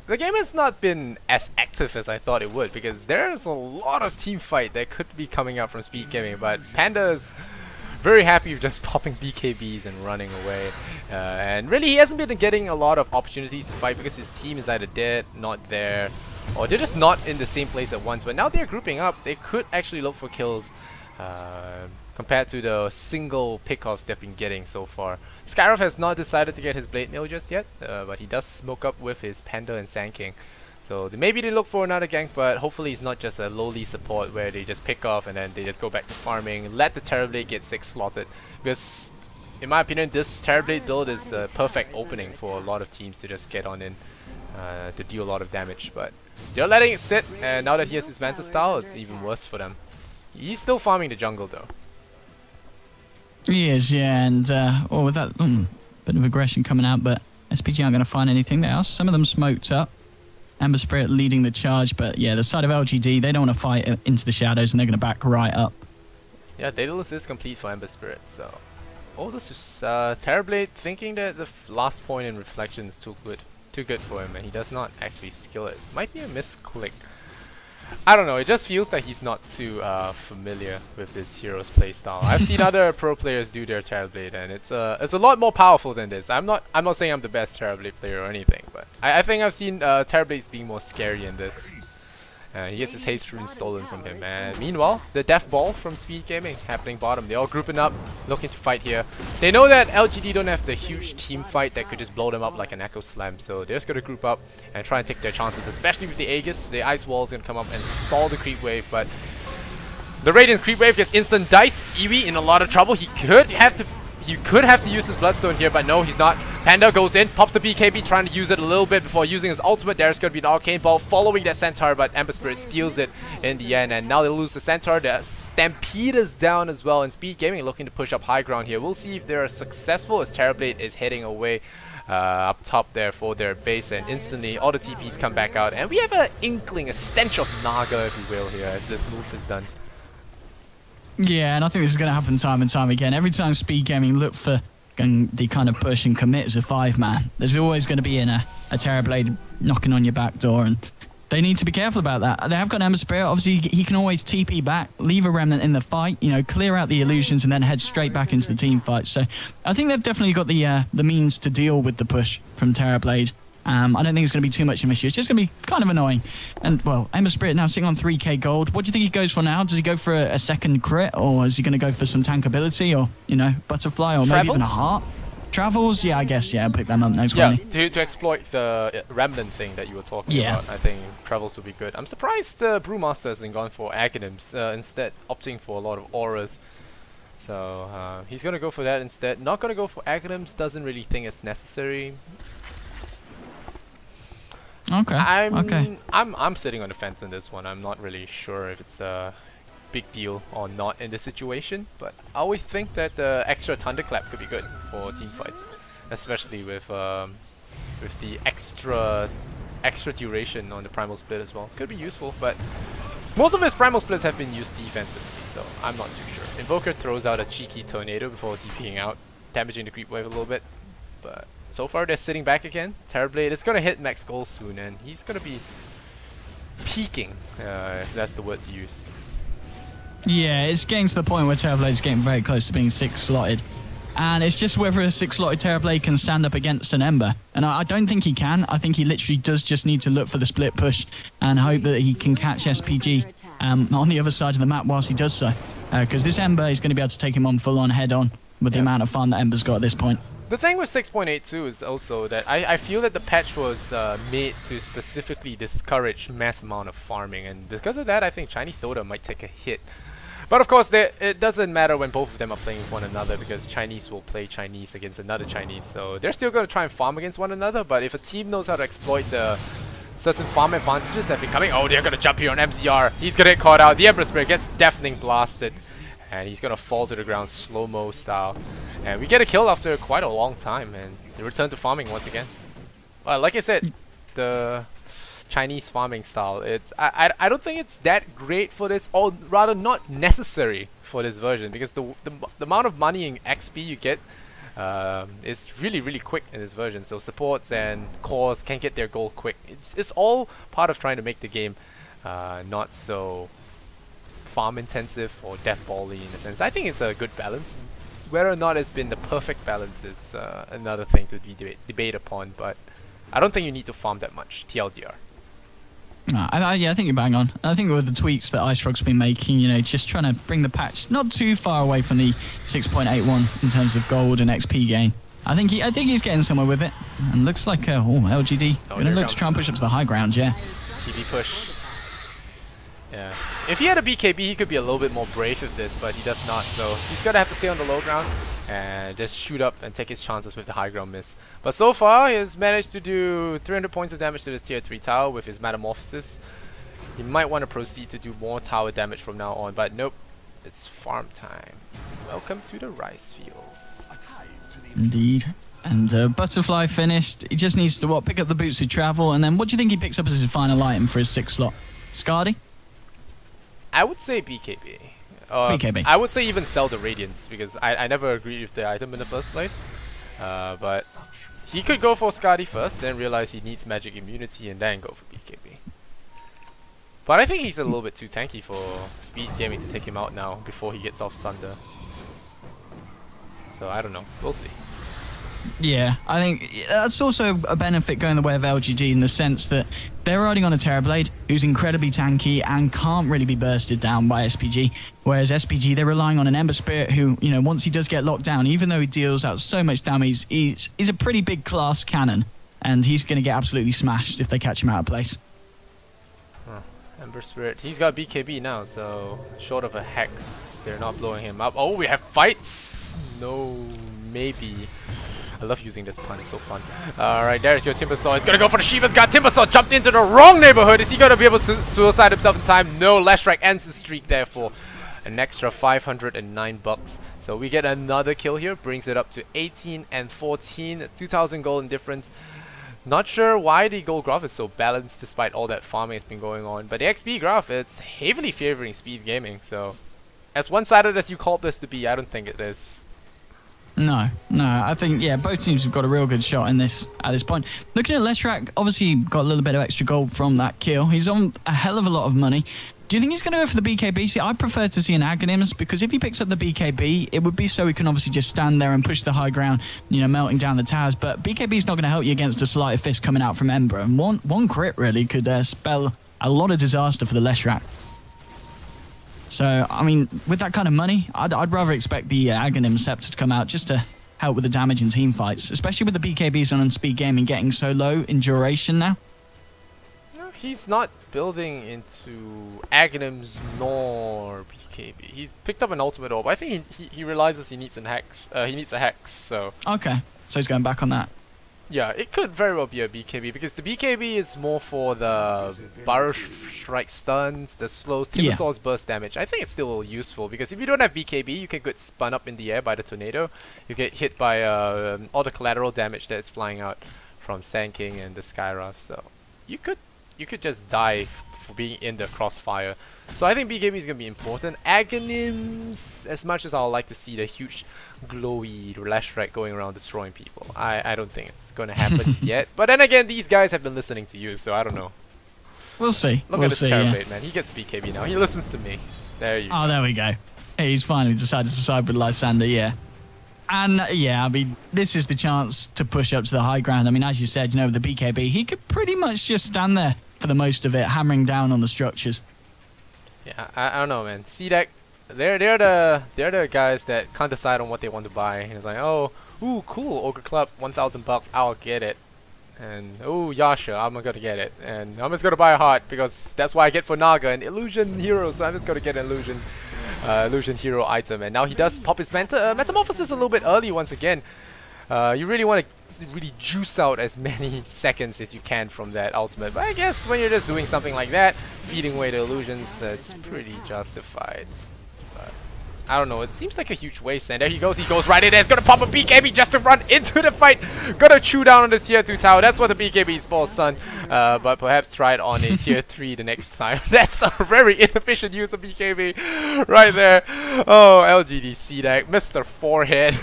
the game has not been as active as I thought it would, because there's a lot of team fight that could be coming up from Speed Gaming, but Panda is very happy with just popping BKBs and running away. And really he hasn't been getting a lot of opportunities to fight because his team is either dead, not there, or they're just not in the same place at once. But now they're grouping up, they could actually look for kills compared to the single pickoffs they've been getting so far. Skyroth has not decided to get his Blade Mail just yet, but he does smoke up with his Panda and Sand King. So maybe they look for another gank, but hopefully it's not just a lowly support where they just pick off and then they just go back to farming, let the Terrorblade get 6 slotted. Because in my opinion, this Terrorblade build is a perfect opening for a lot of teams to just get on in to deal a lot of damage. But they're letting it sit, and now that he has his Manta style, it's even worse for them. He's still farming the jungle though. He is, yeah, and with that bit of aggression coming out, but SPG aren't going to find anything there. Some of them smoked up. Ember Spirit leading the charge, but yeah, the side of LGD, they don't want to fight into the shadows, and they're going to back right up. Yeah, Daedalus is complete for Ember Spirit, so... Oh, this is Terrorblade thinking that the last point in Reflection is too good for him, and he does not actually skill it. Might be a misclick. I don't know, it just feels that he's not too familiar with this hero's playstyle. I've seen other pro players do their Terrorblade, and it's a lot more powerful than this. I'm not saying I'm the best Terrorblade player or anything, but I think I've seen Terrorblades being more scary in this. He gets his haste rune stolen from him, and meanwhile, the death ball from Speed Gaming happening bottom. They're all grouping up, looking to fight here. They know that LGD don't have the huge team fight that could just blow them up like an Echo Slam, so they're just gonna group up and try and take their chances, especially with the Aegis. The Ice Wall is gonna come up and stall the creep wave, but the Radiant creep wave gets instant dice. Iwi in a lot of trouble. He could have to use his Bloodstone here, but no, he's not. Panda goes in, pops the BKB, trying to use it a little bit before using his ultimate. There's going to be an Arcane Ball following that Centaur, but Ember Spirit steals it in the end, and now they lose the Centaur. The Stampede is down as well, and Speed Gaming looking to push up high ground here. We'll see if they're successful, as Terrorblade is heading away up top there for their base, and instantly all the TPs come back out, and we have an inkling, a stench of Naga, if you will, here, as this move is done. Yeah, and I think this is going to happen time and time again. Every time Speed Gaming look for the kind of push and commit as a 5-man, there's always going to be a Terrorblade knocking on your back door, and they need to be careful about that. They have got Ember Spirit. Obviously, he can always TP back, leave a remnant in the fight, you know, clear out the illusions, and then head straight back into the team fight. So I think they've definitely got the means to deal with the push from Terrorblade. I don't think it's going to be too much of an issue. It's just going to be kind of annoying. And, well, Ember Spirit now sitting on 3k gold. What do you think he goes for now? Does he go for a second crit, or is he going to go for some tankability, or, you know, Butterfly, or maybe even a heart? Travels? Yeah, I guess, yeah, I'll pick them up next one. Yeah, to exploit the Remnant thing that you were talking about, I think Travels would be good. I'm surprised Brewmaster hasn't gone for Aghanims, instead opting for a lot of auras. So, he's going to go for that instead. Not going to go for Aghanims, doesn't really think it's necessary. Okay. I'm sitting on the fence on this one. I'm not really sure if it's a big deal or not in this situation, but I always think that the extra Thunderclap could be good for team fights, especially with the extra duration on the Primal Split as well. Could be useful, but most of his Primal Splits have been used defensively, so I'm not too sure. Invoker throws out a cheeky Tornado before TPing out, damaging the creep wave a little bit, but so far they're sitting back again. Terrorblade is going to hit max goal soon, and he's going to be peaking, if that's the word to use. Yeah, it's getting to the point where Terrorblade's getting very close to being 6 slotted. And it's just whether a 6-slotted Terrorblade can stand up against an Ember. And I don't think he can. I think he literally does just need to look for the split push and hope that he can catch SPG on the other side of the map whilst he does so. Because this Ember is going to be able to take him on full-on head-on with the amount of farm that Ember's got at this point. The thing with 6.82 is also that I feel that the patch was made to specifically discourage mass amount of farming, and because of that I think Chinese Dota might take a hit. But of course it doesn't matter when both of them are playing with one another, because Chinese will play Chinese against another Chinese, so they're still going to try and farm against one another. But if a team knows how to exploit the certain farm advantages that have been coming, oh, they're going to jump here on MCR, he's going to get caught out, the Emperor Spirit gets deafening blasted, and he's going to fall to the ground slow-mo style. And we get a kill after quite a long time, and they return to farming once again. Like I said, the Chinese farming style, I don't think it's that great for this, or rather not necessary for this version, because the amount of money in XP you get is really quick in this version. So supports and cores can get their goal quick. It's all part of trying to make the game not so farm intensive or death ball-y in a sense. I think it's a good balance. Whether or not it's been the perfect balance is another thing to be debate upon, but I don't think you need to farm that much, TLDR. Yeah, I think you're bang on. I think with the tweaks that IceFrog's been making, you know, just trying to bring the patch not too far away from the 6.81 in terms of gold and XP gain. I think he's getting somewhere with it. And looks like LGD gonna look to try and push up to the high ground, yeah. TB push. Yeah. If he had a BKB, he could be a little bit more brave with this, but he does not, so he's gonna have to stay on the low ground and just shoot up and take his chances with the high ground miss. But so far, he has managed to do 300 points of damage to this tier 3 tower with his Metamorphosis. He might want to proceed to do more tower damage from now on, but nope, it's farm time. Welcome to the rice fields. Indeed. And Butterfly finished. He just needs to pick up the boots of travel, and then what do you think he picks up as his final item for his 6th slot? Scardy? I would say BKB. BKB. I would say even sell the Radiance, because I never agreed with the item in the first place. But he could go for Scardy first, then realize he needs magic immunity, and then go for BKB. But I think he's a little bit too tanky for Speed Gaming to take him out now before he gets off Sunder. So I don't know. We'll see. Yeah, I think that's also a benefit going the way of LGD in the sense that they're riding on a Terrorblade who's incredibly tanky and can't really be bursted down by SPG, whereas SPG, they're relying on an Ember Spirit who, you know, once he does get locked down, even though he deals out so much damage, he's a pretty big class cannon, and he's going to get absolutely smashed if they catch him out of place. Ember Spirit, he's got BKB now, so short of a Hex, they're not blowing him up. Oh, we have fights! No, maybe. I love using this pun, it's so fun. Alright, there's your Timbersaw. He's gonna go for the Shiva's got Timbersaw jumped into the wrong neighborhood. Is he gonna be able to suicide himself in time? No, Leshrac ends the streak there for an extra 509 bucks. So we get another kill here, brings it up to 18 and 14, 2,000 gold in difference. Not sure why the gold graph is so balanced despite all that farming has been going on, but the XP graph, it's heavily favoring Speed Gaming, so as one-sided as you called this to be, I don't think it is. No, I think, yeah, both teams have got a real good shot in this at this point. Looking at Leshrac, obviously got a little bit of extra gold from that kill. He's on a hell of a lot of money. Do you think he's going to go for the BKB? See, I prefer to see an Aghanims, because if he picks up the BKB, it would be so he can obviously just stand there and push the high ground, you know, melting down the towers. But BKB is not going to help you against a Sleight of Fist coming out from Ember. And one crit really could spell a lot of disaster for the Leshrac. So, I mean, with that kind of money, I'd rather expect the Aghanim Scepter to come out just to help with the damage in team fights, especially with the BKBs on Speed Gaming getting so low in duration now. No, he's not building into Aghanims nor BKB. He's picked up an ultimate orb. I think he realizes he needs a hex. So okay, so he's going back on that. Yeah, it could very well be a BKB, because the BKB is more for the Burrow Strike stuns, the slows, Timbersaw's burst damage. I think it's still useful, because if you don't have BKB, you can get spun up in the air by the tornado. You get hit by all the collateral damage that's flying out from Sand King and the Skyrath. So you could just die for being in the crossfire. So I think BKB is going to be important. Aghanims, as much as I would like to see the huge glowy Leshrac going around destroying people, I don't think it's going to happen yet. But then again, these guys have been listening to you, so I don't know. We'll see. Look at this Terrorblade, man. He gets BKB now. He listens to me. There you go. Oh, there we go. Hey, he's finally decided to side with Lysander, yeah. And yeah, I mean, this is the chance to push up to the high ground. I mean, as you said, you know, with the BKB, he could pretty much just stand there for the most of it, hammering down on the structures. Yeah, I don't know, man. CDEC, they're the guys that can't decide on what they want to buy. And it's like, oh, ooh, cool, Ogre Club, $1,000, I'll get it. And oh, Yasha, I'm not gonna get it. And I'm just gonna buy a heart because that's what I get for Naga and Illusion Hero. So I'm just gonna get an Illusion Hero item. And now he does pop his Metamorphosis a little bit early once again. You really want to really juice out as many seconds as you can from that ultimate. But I guess when you're just doing something like that, feeding away the illusions, it's pretty justified. But I don't know, it seems like a huge waste. And there he goes right in there. He's gonna pop a BKB just to run into the fight. Gonna chew down on this tier 2 tower. That's what the BKB is for, son. But perhaps try it on a tier 3 the next time. That's a very inefficient use of BKB right there. Oh, LGD.cdec, Mr. Forehead.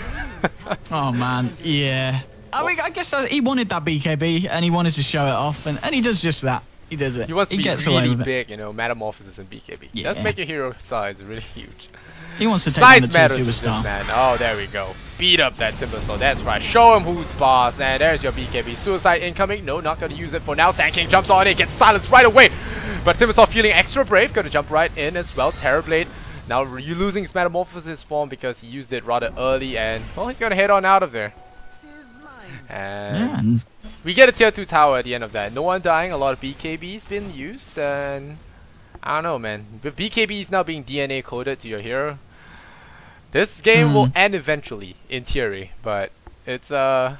Oh man, yeah. I mean, I guess he wanted that BKB and he wanted to show it off, and he does just that. He does it. He wants to be gets really away with big, you know, Metamorphosis and BKB. Yeah. Does make your hero size really huge. He wants to take Size on the tier matters 2 with with this Star. man. Oh, there we go. Beat up that Timbersaw. That's right. Show him who's boss. And there's your BKB. Suicide incoming. No, not going to use it for now. Sand King jumps on it. Gets silenced right away. But Timbersaw feeling extra brave. Going to jump right in as well. Terrorblade. Now you losing his Metamorphosis form because he used it rather early. And, well, he's going to head on out of there. And we get a tier 2 tower at the end of that. No one dying. A lot of BKBs been used. And I don't know, man. With BKBs now being DNA coded to your hero, this game will end eventually, in theory, but it's gonna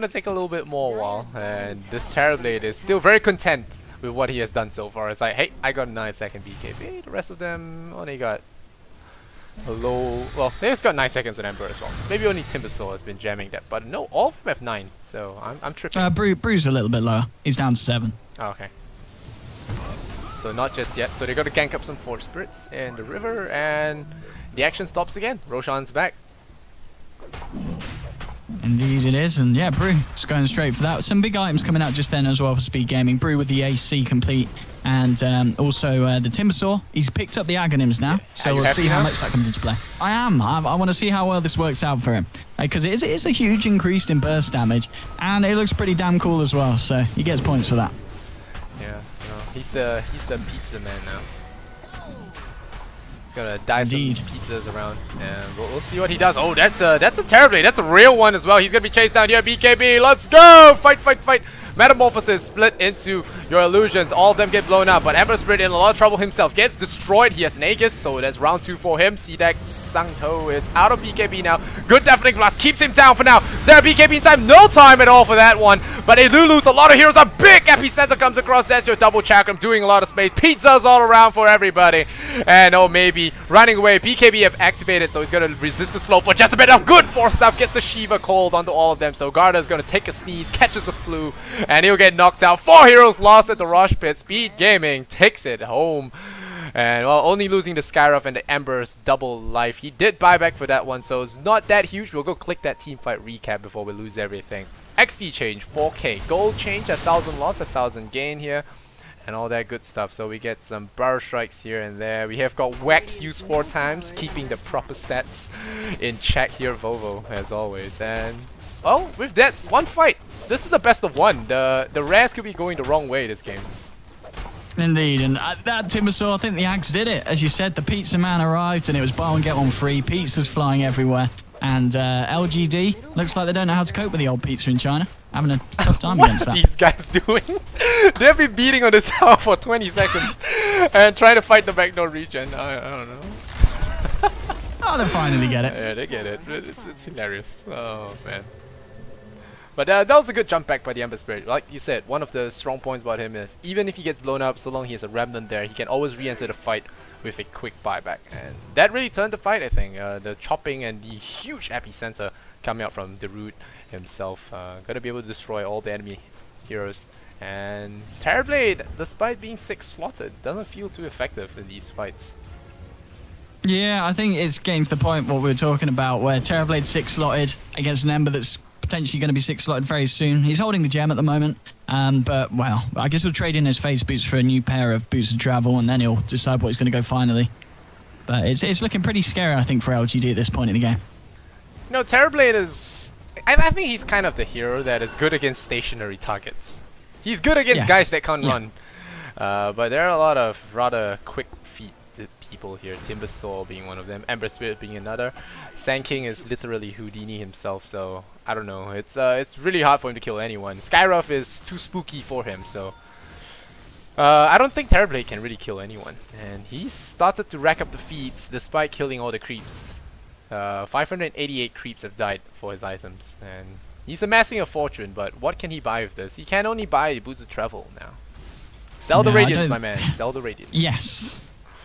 take a little bit more while. And this Terrorblade is still very content with what he has done so far. It's like, hey, I got a 9-second BKB. The rest of them only got a low. Well, they've got 9 seconds on Ember as well. Maybe only Timbersaw has been jamming that, but no, all of them have 9. So I'm tripping. Bru's a little bit lower. He's down to 7. Oh, okay. So not just yet. So they're gonna gank up some Forge Spirits in the river, and the action stops again. Roshan's back. Indeed it is, and yeah, Brew is going straight for that. Some big items coming out just then as well for Speed Gaming. Brew with the AC complete, and also the Timbersaw. He's picked up the Aghanims now, so we'll see how much that comes into play. I am. I want to see how well this works out for him, because it is a huge increase in burst damage, and it looks pretty damn cool as well, so he gets points for that. Yeah, no, he's the pizza man now. Gonna dice some pizzas around, and we'll see what he does. Oh, that's a Terrorblade. That's a real one as well. He's gonna be chased down here. BKB, let's go! Fight, fight, fight! Metamorphosis split into your illusions. All of them get blown up, but Ember Spirit in a lot of trouble himself. Gets destroyed. He has an Aegis, so that's round 2 for him. CDEC Sangto is out of BKB now. Good Deafening Blast keeps him down for now. Is there a BKB in time? No time at all for that one. But they do lose a lot of heroes. A big Epicenter comes across. That's your double chakram, doing a lot of space. Pizzas all around for everybody. And oh, maybe running away. BKB have activated, so he's gonna resist the slow for just a bit of good force stuff. Gets the Shiva cold onto all of them. So Garda is gonna take a sneeze, catches a flu, and he'll get knocked out. 4 heroes lost at the Rush Pit. Speed Gaming takes it home. And well, only losing the Skyruff and the Ember's double life. He did buy back for that one, so it's not that huge. We'll go click that teamfight recap before we lose everything. XP change, 4k. Gold change, 1,000 loss, 1,000 gain here. And all that good stuff. So we get some Barrel Strikes here and there. We have got Wax used 4 times, keeping the proper stats in check here, Vovo, as always. And well, with that, one fight. This is a best of 1. The rares could be going the wrong way this game. Indeed, and that Timbersaw, I think the Axe did it. As you said, the Pizza Man arrived and it was buy one get one free. Pizzas flying everywhere. And LGD, looks like they don't know how to cope with the old pizza in China. Having a tough time against that. What are these guys doing? They've been beating on this tower for 20 seconds and trying to fight the backdoor regen. I don't know. Oh, they finally get it. Yeah, they get it. It's hilarious. Oh, man. But that was a good jump back by the Ember Spirit. Like you said, one of the strong points about him is even if he gets blown up, so long he has a Remnant there, he can always re-enter the fight with a quick buyback. And that really turned the fight, I think. The chopping and the huge Epicenter coming out from the Root himself. Gonna be able to destroy all the enemy heroes. And Terrorblade, despite being 6 slotted, doesn't feel too effective in these fights. Yeah, I think it's getting to the point what we were talking about, where Terrorblade's 6 slotted against an Ember that's potentially going to be 6 slotted very soon. He's holding the gem at the moment, but well, I guess we'll trade in his face boots for a new pair of boots to travel, and then he'll decide what he's going to go finally. But it's looking pretty scary, I think, for LGD at this point in the game. No, Terrorblade is... I think he's kind of the hero that is good against stationary targets. He's good against guys that can't run. But there are a lot of rather quick feet people here. Timbersaw being one of them, Ember Spirit being another. Sand King is literally Houdini himself, so I don't know. It's really hard for him to kill anyone. Skyruff is too spooky for him, so I don't think Terrorblade can really kill anyone. And he started to rack up the feats despite killing all the creeps. 588 creeps have died for his items, and he's amassing a fortune, but what can he buy with this? He can only buy boots of travel now. Sell the Radiance, my man. Sell the Radiance. Yes.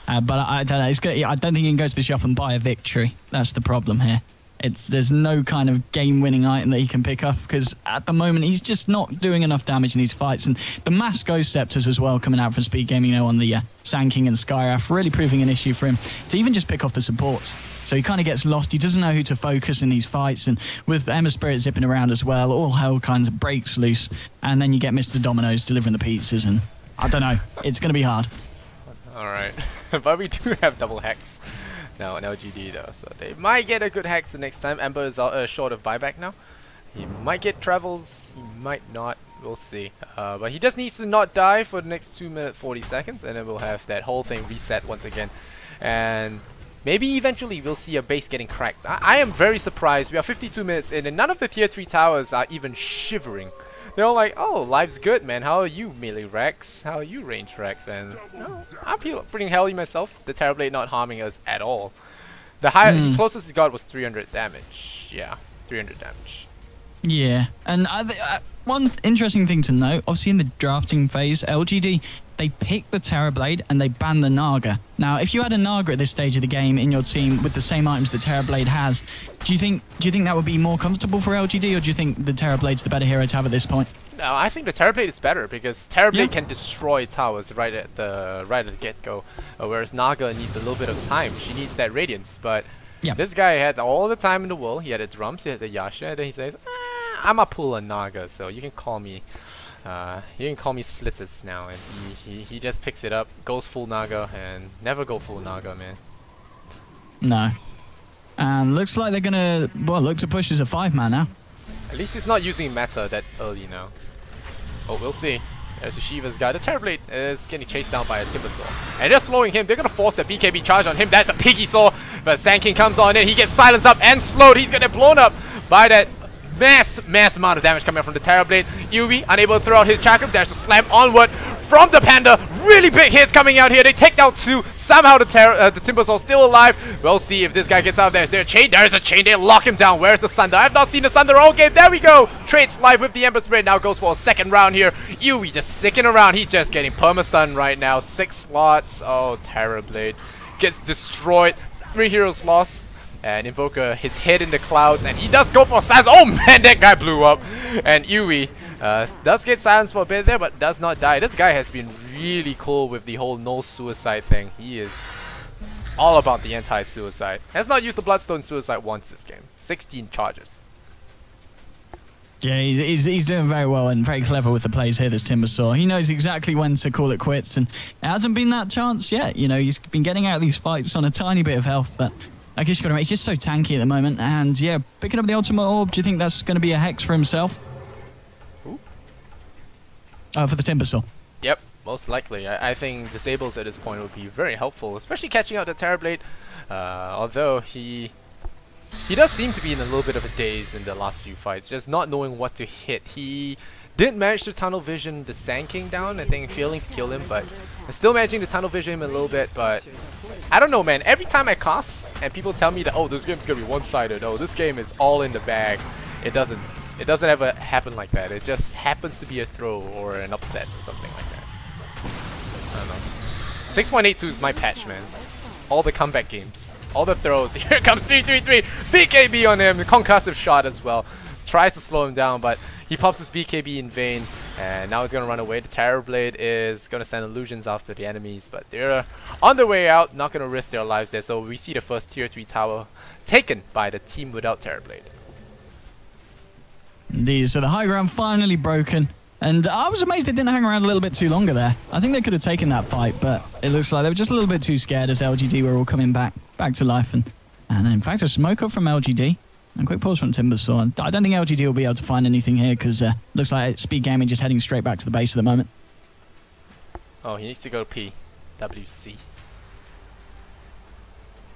But I don't know. I don't think you can go to the shop and buy a victory. That's the problem here. There's no kind of game-winning item that he can pick up because at the moment he's just not doing enough damage in these fights. And the mass Ghost Scepters as well coming out from Speed Gaming on the Sand King and Skyrath really proving an issue for him to even just pick off the supports. So he kind of gets lost. He doesn't know who to focus in these fights. And with Ember Spirit zipping around as well, all hell kinds of breaks loose. And then you get Mr. Domino's delivering the pizzas. And I don't know. It's going to be hard. Alright. But we do have double Hex now in LGD though. So they might get a good Hex the next time. Ember is short of buyback now. He might get travels. He might not. We'll see. But he just needs to not die for the next 2 minutes 40 seconds. And then we'll have that whole thing reset once again. And... maybe eventually we'll see a base getting cracked. I am very surprised. We are 52 minutes in and none of the tier 3 towers are even shivering. They're all like, oh, life's good, man. How are you, melee Rex? How are you, range Rex? And I'm pretty healthy myself. The Terrorblade not harming us at all. The closest he got was 300 damage. Yeah, 300 damage. Yeah, and one interesting thing to note, obviously in the drafting phase, LGD, they pick the Terrorblade and they ban the Naga. Now, if you had a Naga at this stage of the game in your team with the same items the Terrorblade has, do you think that would be more comfortable for LGD, or do you think the Terrorblade's the better hero to have at this point? No, I think the Terrorblade is better because Terrorblade can destroy towers right at the get-go, whereas Naga needs a little bit of time. She needs that Radiance, but this guy had all the time in the world. He had the drums, he had the Yasha, and then he says, "I'ma pull a Naga, so you can call me." Slitters now, and he just picks it up, goes full Naga, and never go full Naga, man. No. And looks like they're gonna look to push as a 5-man now. At least he's not using meta that early now. Oh, we'll see. There's a Shiva's guy. The Terrorblade is getting chased down by a Timbersaw. And they're slowing him. They're gonna force the BKB charge on him. That's a Piggy Saw. But Sand King comes on in. He gets silenced up and slowed. He's gonna get blown up by that mass amount of damage coming from the Terrorblade. Yubi unable to throw out his chakram. There's a slam onward from the Panda. Really big hits coming out here. They take down 2. Somehow the Timbersaw still alive. We'll see if this guy gets out there. Is there a chain? There's a chain. They lock him down. Where's the Sunder? I've not seen the Sunder all game. There we go. Trades live with the Ember Spirit. Now goes for a second round here. Yubi just sticking around. He's just getting perma-stun right now. 6 slots. Oh, Terrorblade gets destroyed. 3 heroes lost. And Invoker, his head in the clouds, and he does go for silence. Oh man, that guy blew up. And Yui does get silenced for a bit there, but does not die. This guy has been really cool with the whole no suicide thing. He is all about the anti-suicide. Has not used the Bloodstone suicide once this game. 16 charges. Yeah, he's doing very well and very clever with the plays here, this Timbersaw. He knows exactly when to call it quits, and it hasn't been that chance yet. You know, he's been getting out of these fights on a tiny bit of health, but I guess you got to make. He's just so tanky at the moment, and yeah, picking up the ultimate orb. Do you think that's going to be a hex for himself? Ooh. For the Timbersaw. Yep, most likely. I think disables at this point would be very helpful, especially catching out the Terrorblade. Although he does seem to be in a little bit of a daze in the last few fights, just not knowing what to hit. He did manage to tunnel vision the Sand King down, I think, failing to kill him, but still managing to tunnel vision him a little bit. But I don't know, man. Every time I cast and people tell me that, oh, this game's gonna be one-sided, oh, this game is all in the bag, it doesn't ever happen like that. It just happens to be a throw or an upset or something like that. I don't know. 6.82 is my patch, man. All the comeback games, all the throws. Here comes 333, BKB on him, the concussive shot as well. Tries to slow him down, but he pops his BKB in vain, and now he's going to run away. The Terrorblade is going to send illusions after the enemies, but they're on their way out, not going to risk their lives there. So we see the first tier 3 tower taken by the team without Terrorblade. Indeed, so the high ground finally broken, and I was amazed they didn't hang around a little bit too longer there. I think they could have taken that fight, but it looks like they were just a little bit too scared as LGD were all coming back to life. And in fact, a smoke up from LGD. And quick pause from Timbersaw. I don't think LGD will be able to find anything here because looks like Speed Gaming just heading straight back to the base at the moment. Oh, he needs to go P. WC.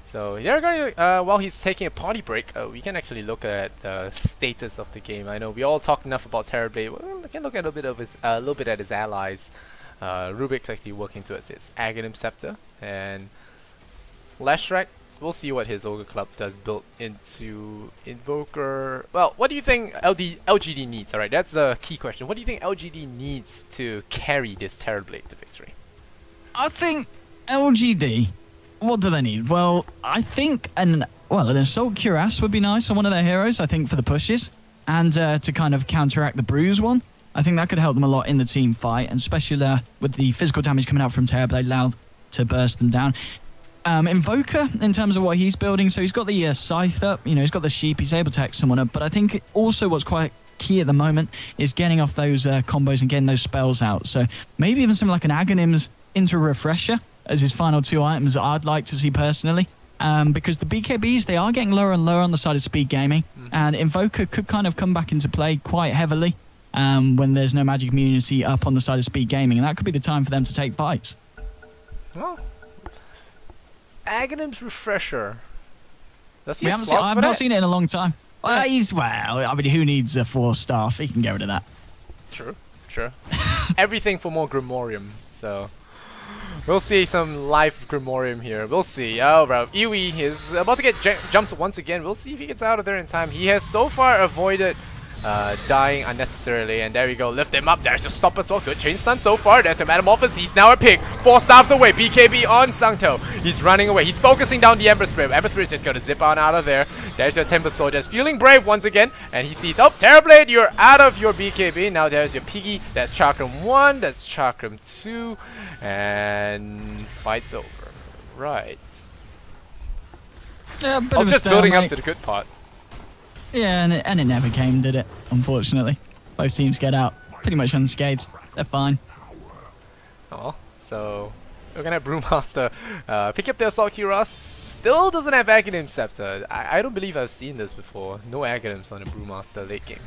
So they're going to, while he's taking a potty break, we can actually look at the status of the game. I know we all talked enough about Terrorblade. Well, we can look at a little bit at his allies. Rubik's actually working towards his Aghanim Scepter, and Leshrac, we'll see what his Ogre Club does built into Invoker. Well, what do you think LGD needs? Alright, that's the key question. What do you think LGD needs to carry this Terrorblade to victory? I think LGD, what do they need? Well, I think an Assault Cuirass would be nice on one of their heroes, I think, for the pushes, and to kind of counteract the Bruise one. I think that could help them a lot in the team fight, and especially with the physical damage coming out from Terrorblade, allowed to burst them down. Invoker, in terms of what he's building, so he's got the Scythe up, he's got the Sheep, he's able to hack someone up, but I think also what's quite key at the moment is getting off those combos and getting those spells out. So maybe even something like an Aghanim's into Refresher as his final 2 items I'd like to see personally. Because the BKBs, they are getting lower and lower on the side of Speed Gaming, and Invoker could kind of come back into play quite heavily when there's no magic immunity up on the side of Speed Gaming, and that could be the time for them to take fights. Well, Aghanim's Refresher. Does he I've not seen it in a long time. Yeah. Who needs a 4 staff? He can get rid of that. True. Everything for more Grimorium, so we'll see some live Grimorium here. We'll see. Oh, bro. Iwi is about to get jumped once again. We'll see if he gets out of there in time. He has so far avoided dying unnecessarily, and there we go. Lift him up. There's a stop as well. Good chain stun so far. There's a Metamorphosis. He's now a pig. 4 staffs away. BKB on Sangto. He's running away. He's focusing down the Ember Spirit. Ember Spirit just gonna zip on out of there. There's your Timber Soldiers feeling brave once again, and he sees, oh, Terrorblade, you're out of your BKB. Now there's your Piggy. That's Chakram 1. That's Chakram 2. And fight's over. Right. Yeah, I was just building up to the good part. Yeah, and it never came, did it? Unfortunately. Both teams get out pretty much unscathed. They're fine. Oh, so we're gonna have Brewmaster pick up the Assault Cuirass. Still doesn't have Aghanim Scepter. I don't believe I've seen this before. No Aghanims on the Brewmaster late game.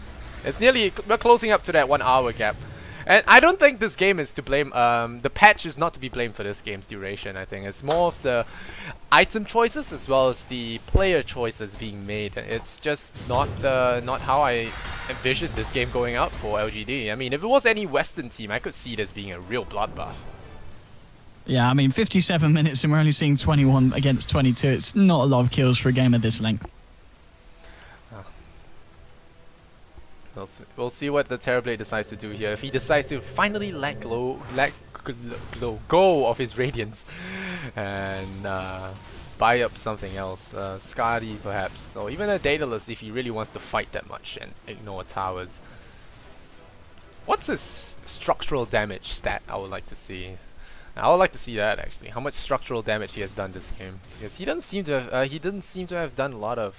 It's nearly, we're closing up to that 1 hour gap. And I don't think this game is to blame. The patch is not to be blamed for this game's duration. I think it's more of the item choices as well as the player choices being made. It's just not how I envisioned this game going out for LGD. I mean, if it was any Western team, I could see this being a real bloodbath. Yeah, I mean, 57 minutes and we're only seeing 21 against 22. It's not a lot of kills for a game of this length. We'll see what the Terrorblade decides to do here. If he decides to finally let go of his Radiance and buy up something else, Skadi perhaps, or even a Daedalus if he really wants to fight that much and ignore towers. What's his structural damage stat? I would like to see. I would like to see that actually. How much structural damage he has done this game? Because he doesn't seem to have done a lot of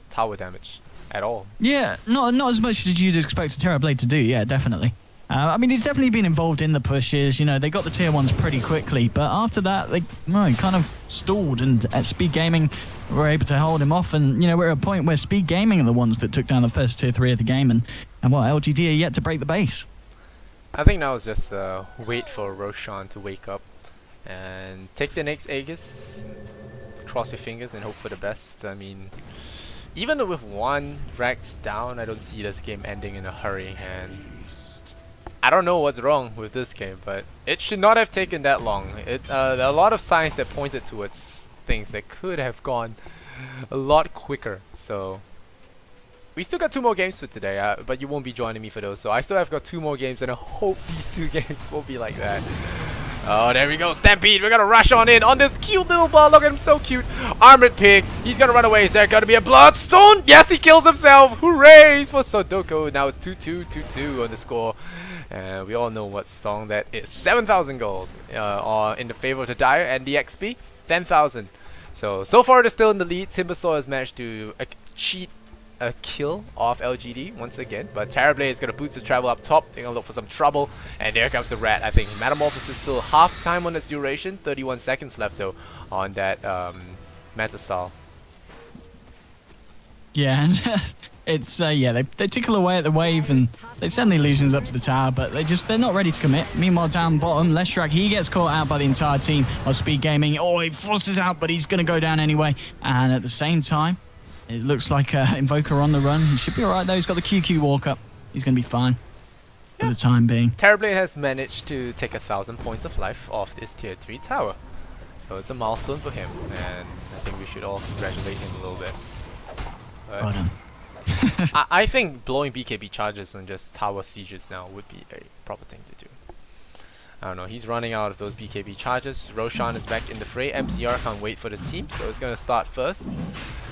tower damage at all. Yeah, not as much as you'd expect a Terrorblade to do. Yeah, definitely. I mean, he's definitely been involved in the pushes. They got the tier 1s pretty quickly, but after that, they kind of stalled, and at Speed Gaming were able to hold him off. And we're at a point where Speed Gaming are the ones that took down the first tier 3 of the game, and LGD are yet to break the base. I think now is just wait for Roshan to wake up and take the next Aegis, cross your fingers and hope for the best. I mean, even with 1 Rax down, I don't see this game ending in a hurry, and I don't know what's wrong with this game, but it should not have taken that long. There are a lot of signs that pointed towards things that could have gone a lot quicker, so we still got 2 more games for today, but you won't be joining me for those, so I still have got 2 more games, and I hope these 2 games won't be like that. Oh, there we go, Stampede. We're gonna rush on in on this cute little ball. Look at him, so cute. Armored Pig. He's gonna run away. Is there gonna be a Bloodstone? Yes, he kills himself. Hooray for Sodoko. Now it's 2-2, 2-2 on the score. We all know what song that is. 7,000 gold in the favor of the Dire, and the XP 10,000. So far they're still in the lead. Timbersaw has managed to cheat a kill off LGD once again, but Terrorblade is going to boots the travel up top. They're going to look for some trouble, and there comes the Rat. I think Metamorphosis is still half time on its duration. 31 seconds left though on that Meta style. Yeah, and it's yeah, they tickle away at the wave and they send the illusions up to the tower, but they're not ready to commit. Meanwhile, down bottom, Leshrak, he gets caught out by the entire team of Speed Gaming. Oh, he forces out, but he's going to go down anyway. And at the same time, it looks like Invoker on the run. He should be all right though. He's got the QQ walk up. He's going to be fine for the time being. Terrorblade has managed to take 1,000 points of life off this tier 3 tower. So it's a milestone for him, and I think we should all congratulate him a little bit. Well done. I think blowing BKB charges on just tower sieges now would be a proper thing to do. I don't know, he's running out of those BKB charges. Roshan is back in the fray. MCR can't wait for this team, so it's going to start first.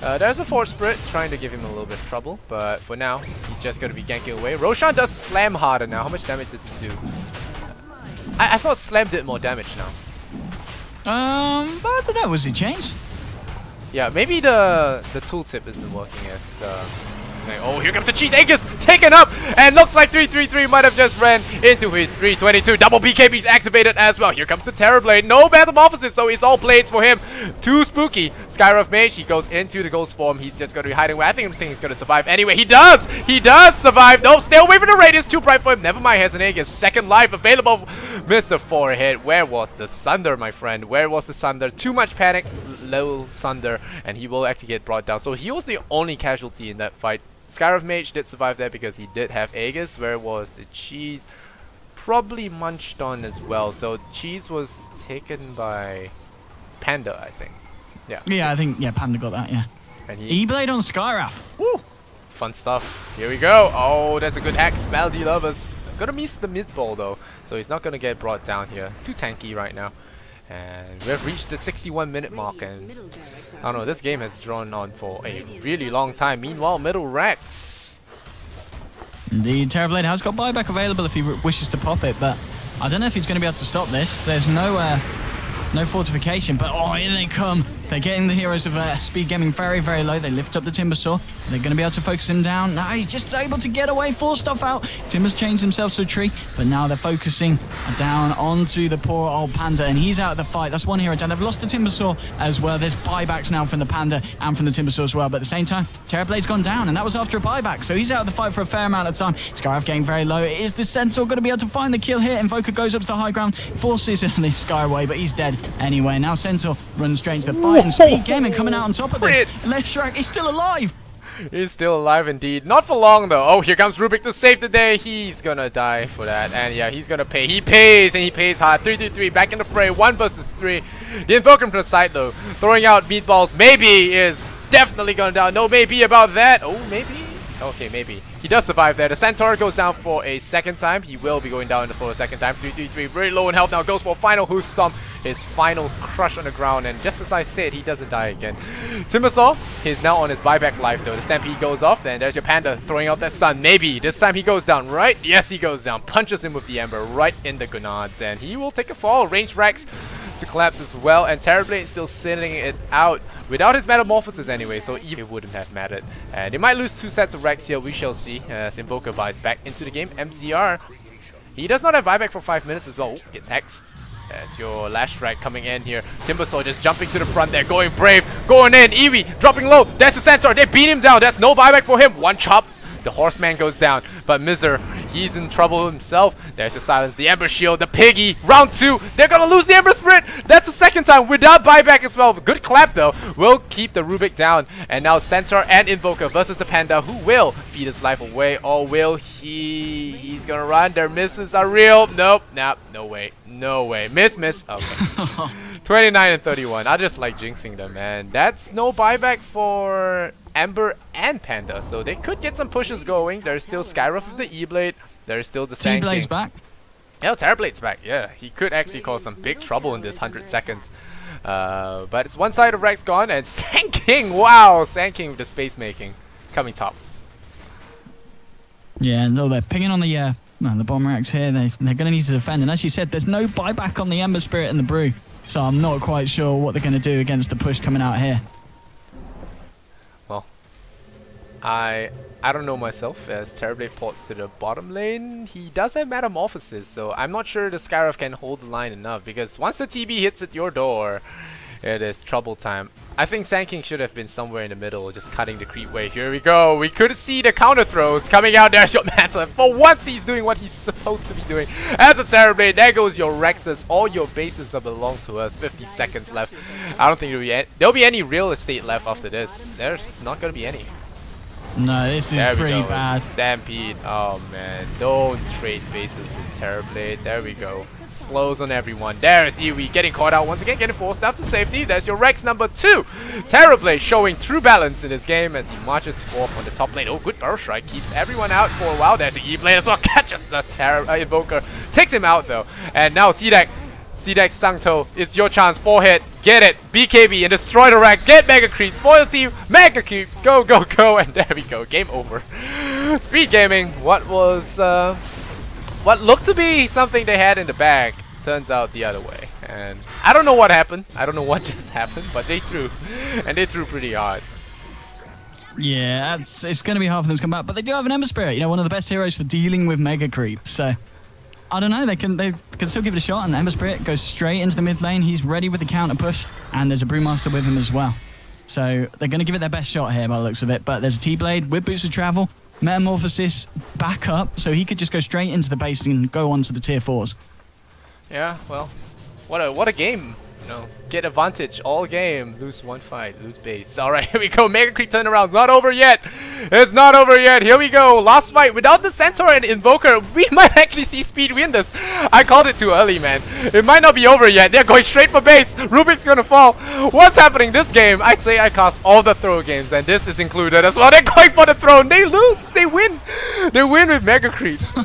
There's a Force Spirit trying to give him a little bit of trouble, but for now, he's just going to be ganking away. Roshan does slam harder now. How much damage does he do? I thought slam did more damage now. But I don't know, was it changed? Yeah, maybe the tooltip isn't working as oh, here comes the Cheese Aegis taken up, and looks like 333 might have just ran into his 322. Double BKB's activated as well. Here comes the Terrorblade. No Metamorphosis, so it's all blades for him. Too spooky. Skyruff Mage, he goes into the ghost form. He's just going to be hiding away. I think he's going to survive anyway. He does! He does survive. Nope, stay away from the radius. Too bright for him. Never mind, has an Aegis. Second life available. Mr. Forehead. Where was the Sunder, my friend? Where was the Sunder? Too much panic. Low Sunder, and he will actually get brought down. So he was the only casualty in that fight. Skyruff Mage did survive there because he did have Aegis. Where was the Cheese? Probably munched on as well. So Cheese was taken by Panda, I think. Yeah. Yeah, I think Panda got that. Yeah. And E-Blade on Skyruff. Woo! Fun stuff. Here we go. Oh, that's a good hack. Smeldy Lovers. Gonna miss the mid-ball though, so he's not gonna get brought down here. Too tanky right now. And we've reached the 61-minute mark, and I don't know, this game has drawn on for a really long time. Meanwhile, middle Rex. The Terrorblade has got buyback available if he wishes to pop it, but I don't know if he's going to be able to stop this. There's no fortification, but oh, here they come. They're getting the heroes of Speed Gaming very, very low. They lift up the Timber Saw. They're going to be able to focus him down. Now he's just able to get away, force stuff out. Timber's changed himself to a tree, but now they're focusing down onto the poor old Panda, and he's out of the fight. That's one hero down. They've lost the Timber Saw as well. There's buybacks now from the Panda and from the Timber Saw as well, but at the same time, Terrorblade's gone down, and that was after a buyback, so he's out of the fight for a fair amount of time. Skyruff getting very low. Is the Centaur going to be able to find the kill here? Invoker goes up to the high ground, forces this Sky away, but he's dead anyway. Now Centaur runs straight into the fight, and Speed Gaming coming out on top of this. Leshrak is still alive. He's still alive indeed. Not for long though. Oh, here comes Rubik to save the day. He's gonna die for that. And yeah, he's gonna pay. He pays, and he pays hard. 3-3-3 back in the fray. 1 versus 3. The Invoker to the side though. Throwing out meatballs. Maybe is definitely gonna die. No maybe about that. Oh, maybe? Okay, maybe. He does survive there. The Centaur goes down for a second time. He will be going down for a second time. 3-3-3. Very low in health now. Goes for a final hoof stomp. His final crush on the ground, and just as I said, he doesn't die again. Timbersaw is now on his buyback life though. The Stampede goes off, and there's your Panda throwing out that stun. Maybe this time he goes down, right? Yes, he goes down. Punches him with the Ember right in the gonads, and he will take a fall. Range Rex to collapse as well, and Terrorblade still sitting it out without his Metamorphosis anyway, so even it wouldn't have mattered. And they might lose 2 sets of Rex here, we shall see, as Invoker buys back into the game. MCR, he does not have buyback for 5 minutes as well. Gets hexed. As your Lashrak coming in here. Timbersaw just jumping to the front there, going brave, going in. Eevee dropping low. There's the Centaur. They beat him down. There's no buyback for him. One chop. The Horseman goes down, but Mizer, he's in trouble himself. There's your Silence, the Ember Shield, the Piggy. Round 2, they're gonna lose the Ember Spirit. That's the second time without buyback as well. Good clap though. Will keep the Rubik down. And now Centaur and Invoker versus the Panda, who will feed his life away, or will he? He's gonna run. Their misses are real. Nope, nah, no way. No way. Miss. Okay. 29 and 31. I just like jinxing them, man. That's no buyback for Ember and Panda, so they could get some pushes going. There's still Skyruff with the E-Blade. There's still the Sand T-Blade's back. Yeah, Terrorblade's back. Yeah, he could actually cause some big trouble in this 100 seconds. But it's one side of Rex gone, and Sand King. Wow, Sand King with the space making coming top. Yeah, no, they're pinging on the bomb racks here. They're going to need to defend, and as you said, there's no buyback on the Ember Spirit and the Brew. So I'm not quite sure what they're going to do against the push coming out here. Well, I don't know myself, as Terrorblade ports to the bottom lane. He does have Metamorphosis, so I'm not sure the Skyruff can hold the line enough, because once the TB hits at your door, It is trouble time. I think Sand King should have been somewhere in the middle, just cutting the creep wave. Here we go. We could see the counter throws coming out. There's your Manta. For once, he's doing what he's supposed to be doing. As a Terrorblade, there goes your Rexes. All your bases belong to us. 50 seconds left. I don't think there'll be any real estate left after this. There's not going to be any. No, this is pretty bad. Stampede. Oh man, don't trade bases with Terrorblade. There we go. Slows on everyone. There is Iwi getting caught out once again, getting forced out to safety. There's your Rex number 2. Terrorblade showing true balance in this game as he marches forth on the top lane. Oh, good burrow strike. Keeps everyone out for a while. There's the E-Blade as well. Catches the Invoker. Takes him out though. And now cdec Sangto, it's your chance. 4-hit. Get it. BKB and destroy the rack. Get Mega Creeps for your team. Mega Creeps. Go, go, go. And there we go. Game over. Speed Gaming. What was... what looked to be something they had in the bag turns out the other way. And I don't know what happened. I don't know what just happened. But they threw. And they threw pretty hard. Yeah, it's going to be hard for them to come back. But they do have an Ember Spirit. You know, one of the best heroes for dealing with Mega Creeps. So... I don't know, they can still give it a shot, and Ember Spirit goes straight into the mid lane. He's ready with the counter push, and there's a Brewmaster with him as well. So they're going to give it their best shot here by the looks of it, but there's a T-Blade with Boots of Travel, Metamorphosis back up, so he could just go straight into the base and go on to the tier 4s. Yeah, well, what a game. You know, get advantage all game, lose one fight, lose base. Alright, here we go. Mega Creep turnaround. Not over yet. It's not over yet. Here we go. Last fight without the Centaur and Invoker. We might actually see Speed win this. I called it too early, man. It might not be over yet. They're going straight for base. Rubik's gonna fall. What's happening this game? I'd say I cast all the throw games, and this is included as well. They're going for the throne. They lose. They win. They win with Mega Creeps. They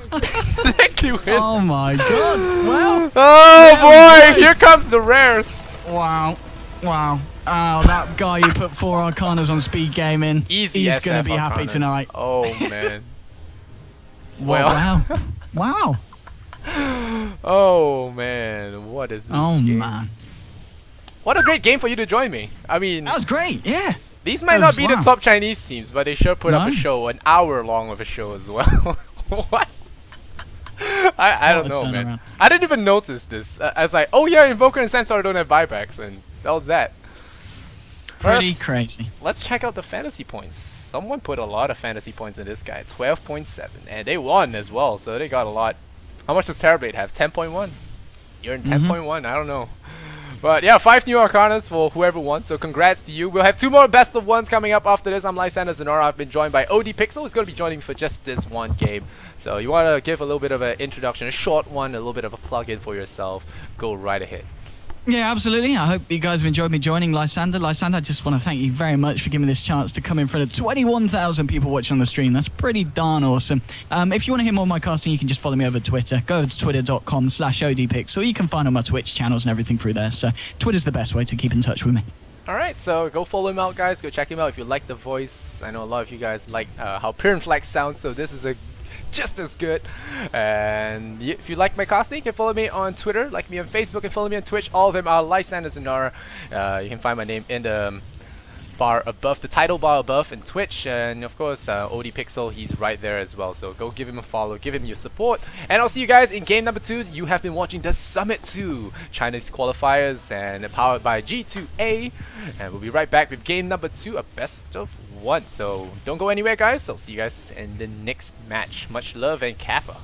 actually win. Oh my god. Well. Oh boy. Here comes the rares. Wow. Wow. Oh, that guy who put 4 Arcanas on Speed Gaming. Easy. He's going to be happy tonight. Oh, man. Well. Wow. Wow. Oh, man. What is this game? Man. What a great game for you to join me. I mean... That was great, yeah. These might not be the top Chinese teams, but they sure put up a show. An hour long of a show as well. What? I don't know, man. Around. I didn't even notice this. I was like, oh yeah, Invoker and Centaur don't have buybacks, and that was that. Pretty crazy. Let's check out the fantasy points. Someone put a lot of fantasy points in this guy. 12.7, and they won as well, so they got a lot. How much does Terrorblade have? 10.1. You're in 10.1. I don't know. But yeah, 5 new Arcanas for whoever won, so congrats to you. We'll have 2 more best of ones coming up after this. I'm Lysander Zenora. I've been joined by OD Pixel. He's going to be joining me for just this one game. So you want to give a little bit of an introduction, a short one, a little bit of a plug-in for yourself. Go right ahead. Yeah, absolutely. I hope you guys have enjoyed me joining Lysander. Lysander, I just want to thank you very much for giving me this chance to come in front of 21,000 people watching on the stream. That's pretty darn awesome. If you want to hear more of my casting, you can just follow me over Twitter. Go over to twitter.com/odpix, or you can find all my Twitch channels and everything through there. So Twitter's the best way to keep in touch with me. Alright, so go follow him out, guys. Go check him out if you like the voice. I know a lot of you guys like how Pure and Flex sounds, so this is just as good. And if you like my casting, you can follow me on Twitter, like me on Facebook, and follow me on Twitch. All of them are Lysander Zenora. You can find my name in the bar above, the title bar above, in Twitch, and of course OD Pixel, he's right there as well, so go give him a follow, give him your support, and I'll see you guys in game number 2. You have been watching the Summit 2 Chinese qualifiers, and powered by G2A, and we'll be right back with game number 2, a best of 1. So don't go anywhere, guys. I'll see you guys in the next match. Much love and Kappa.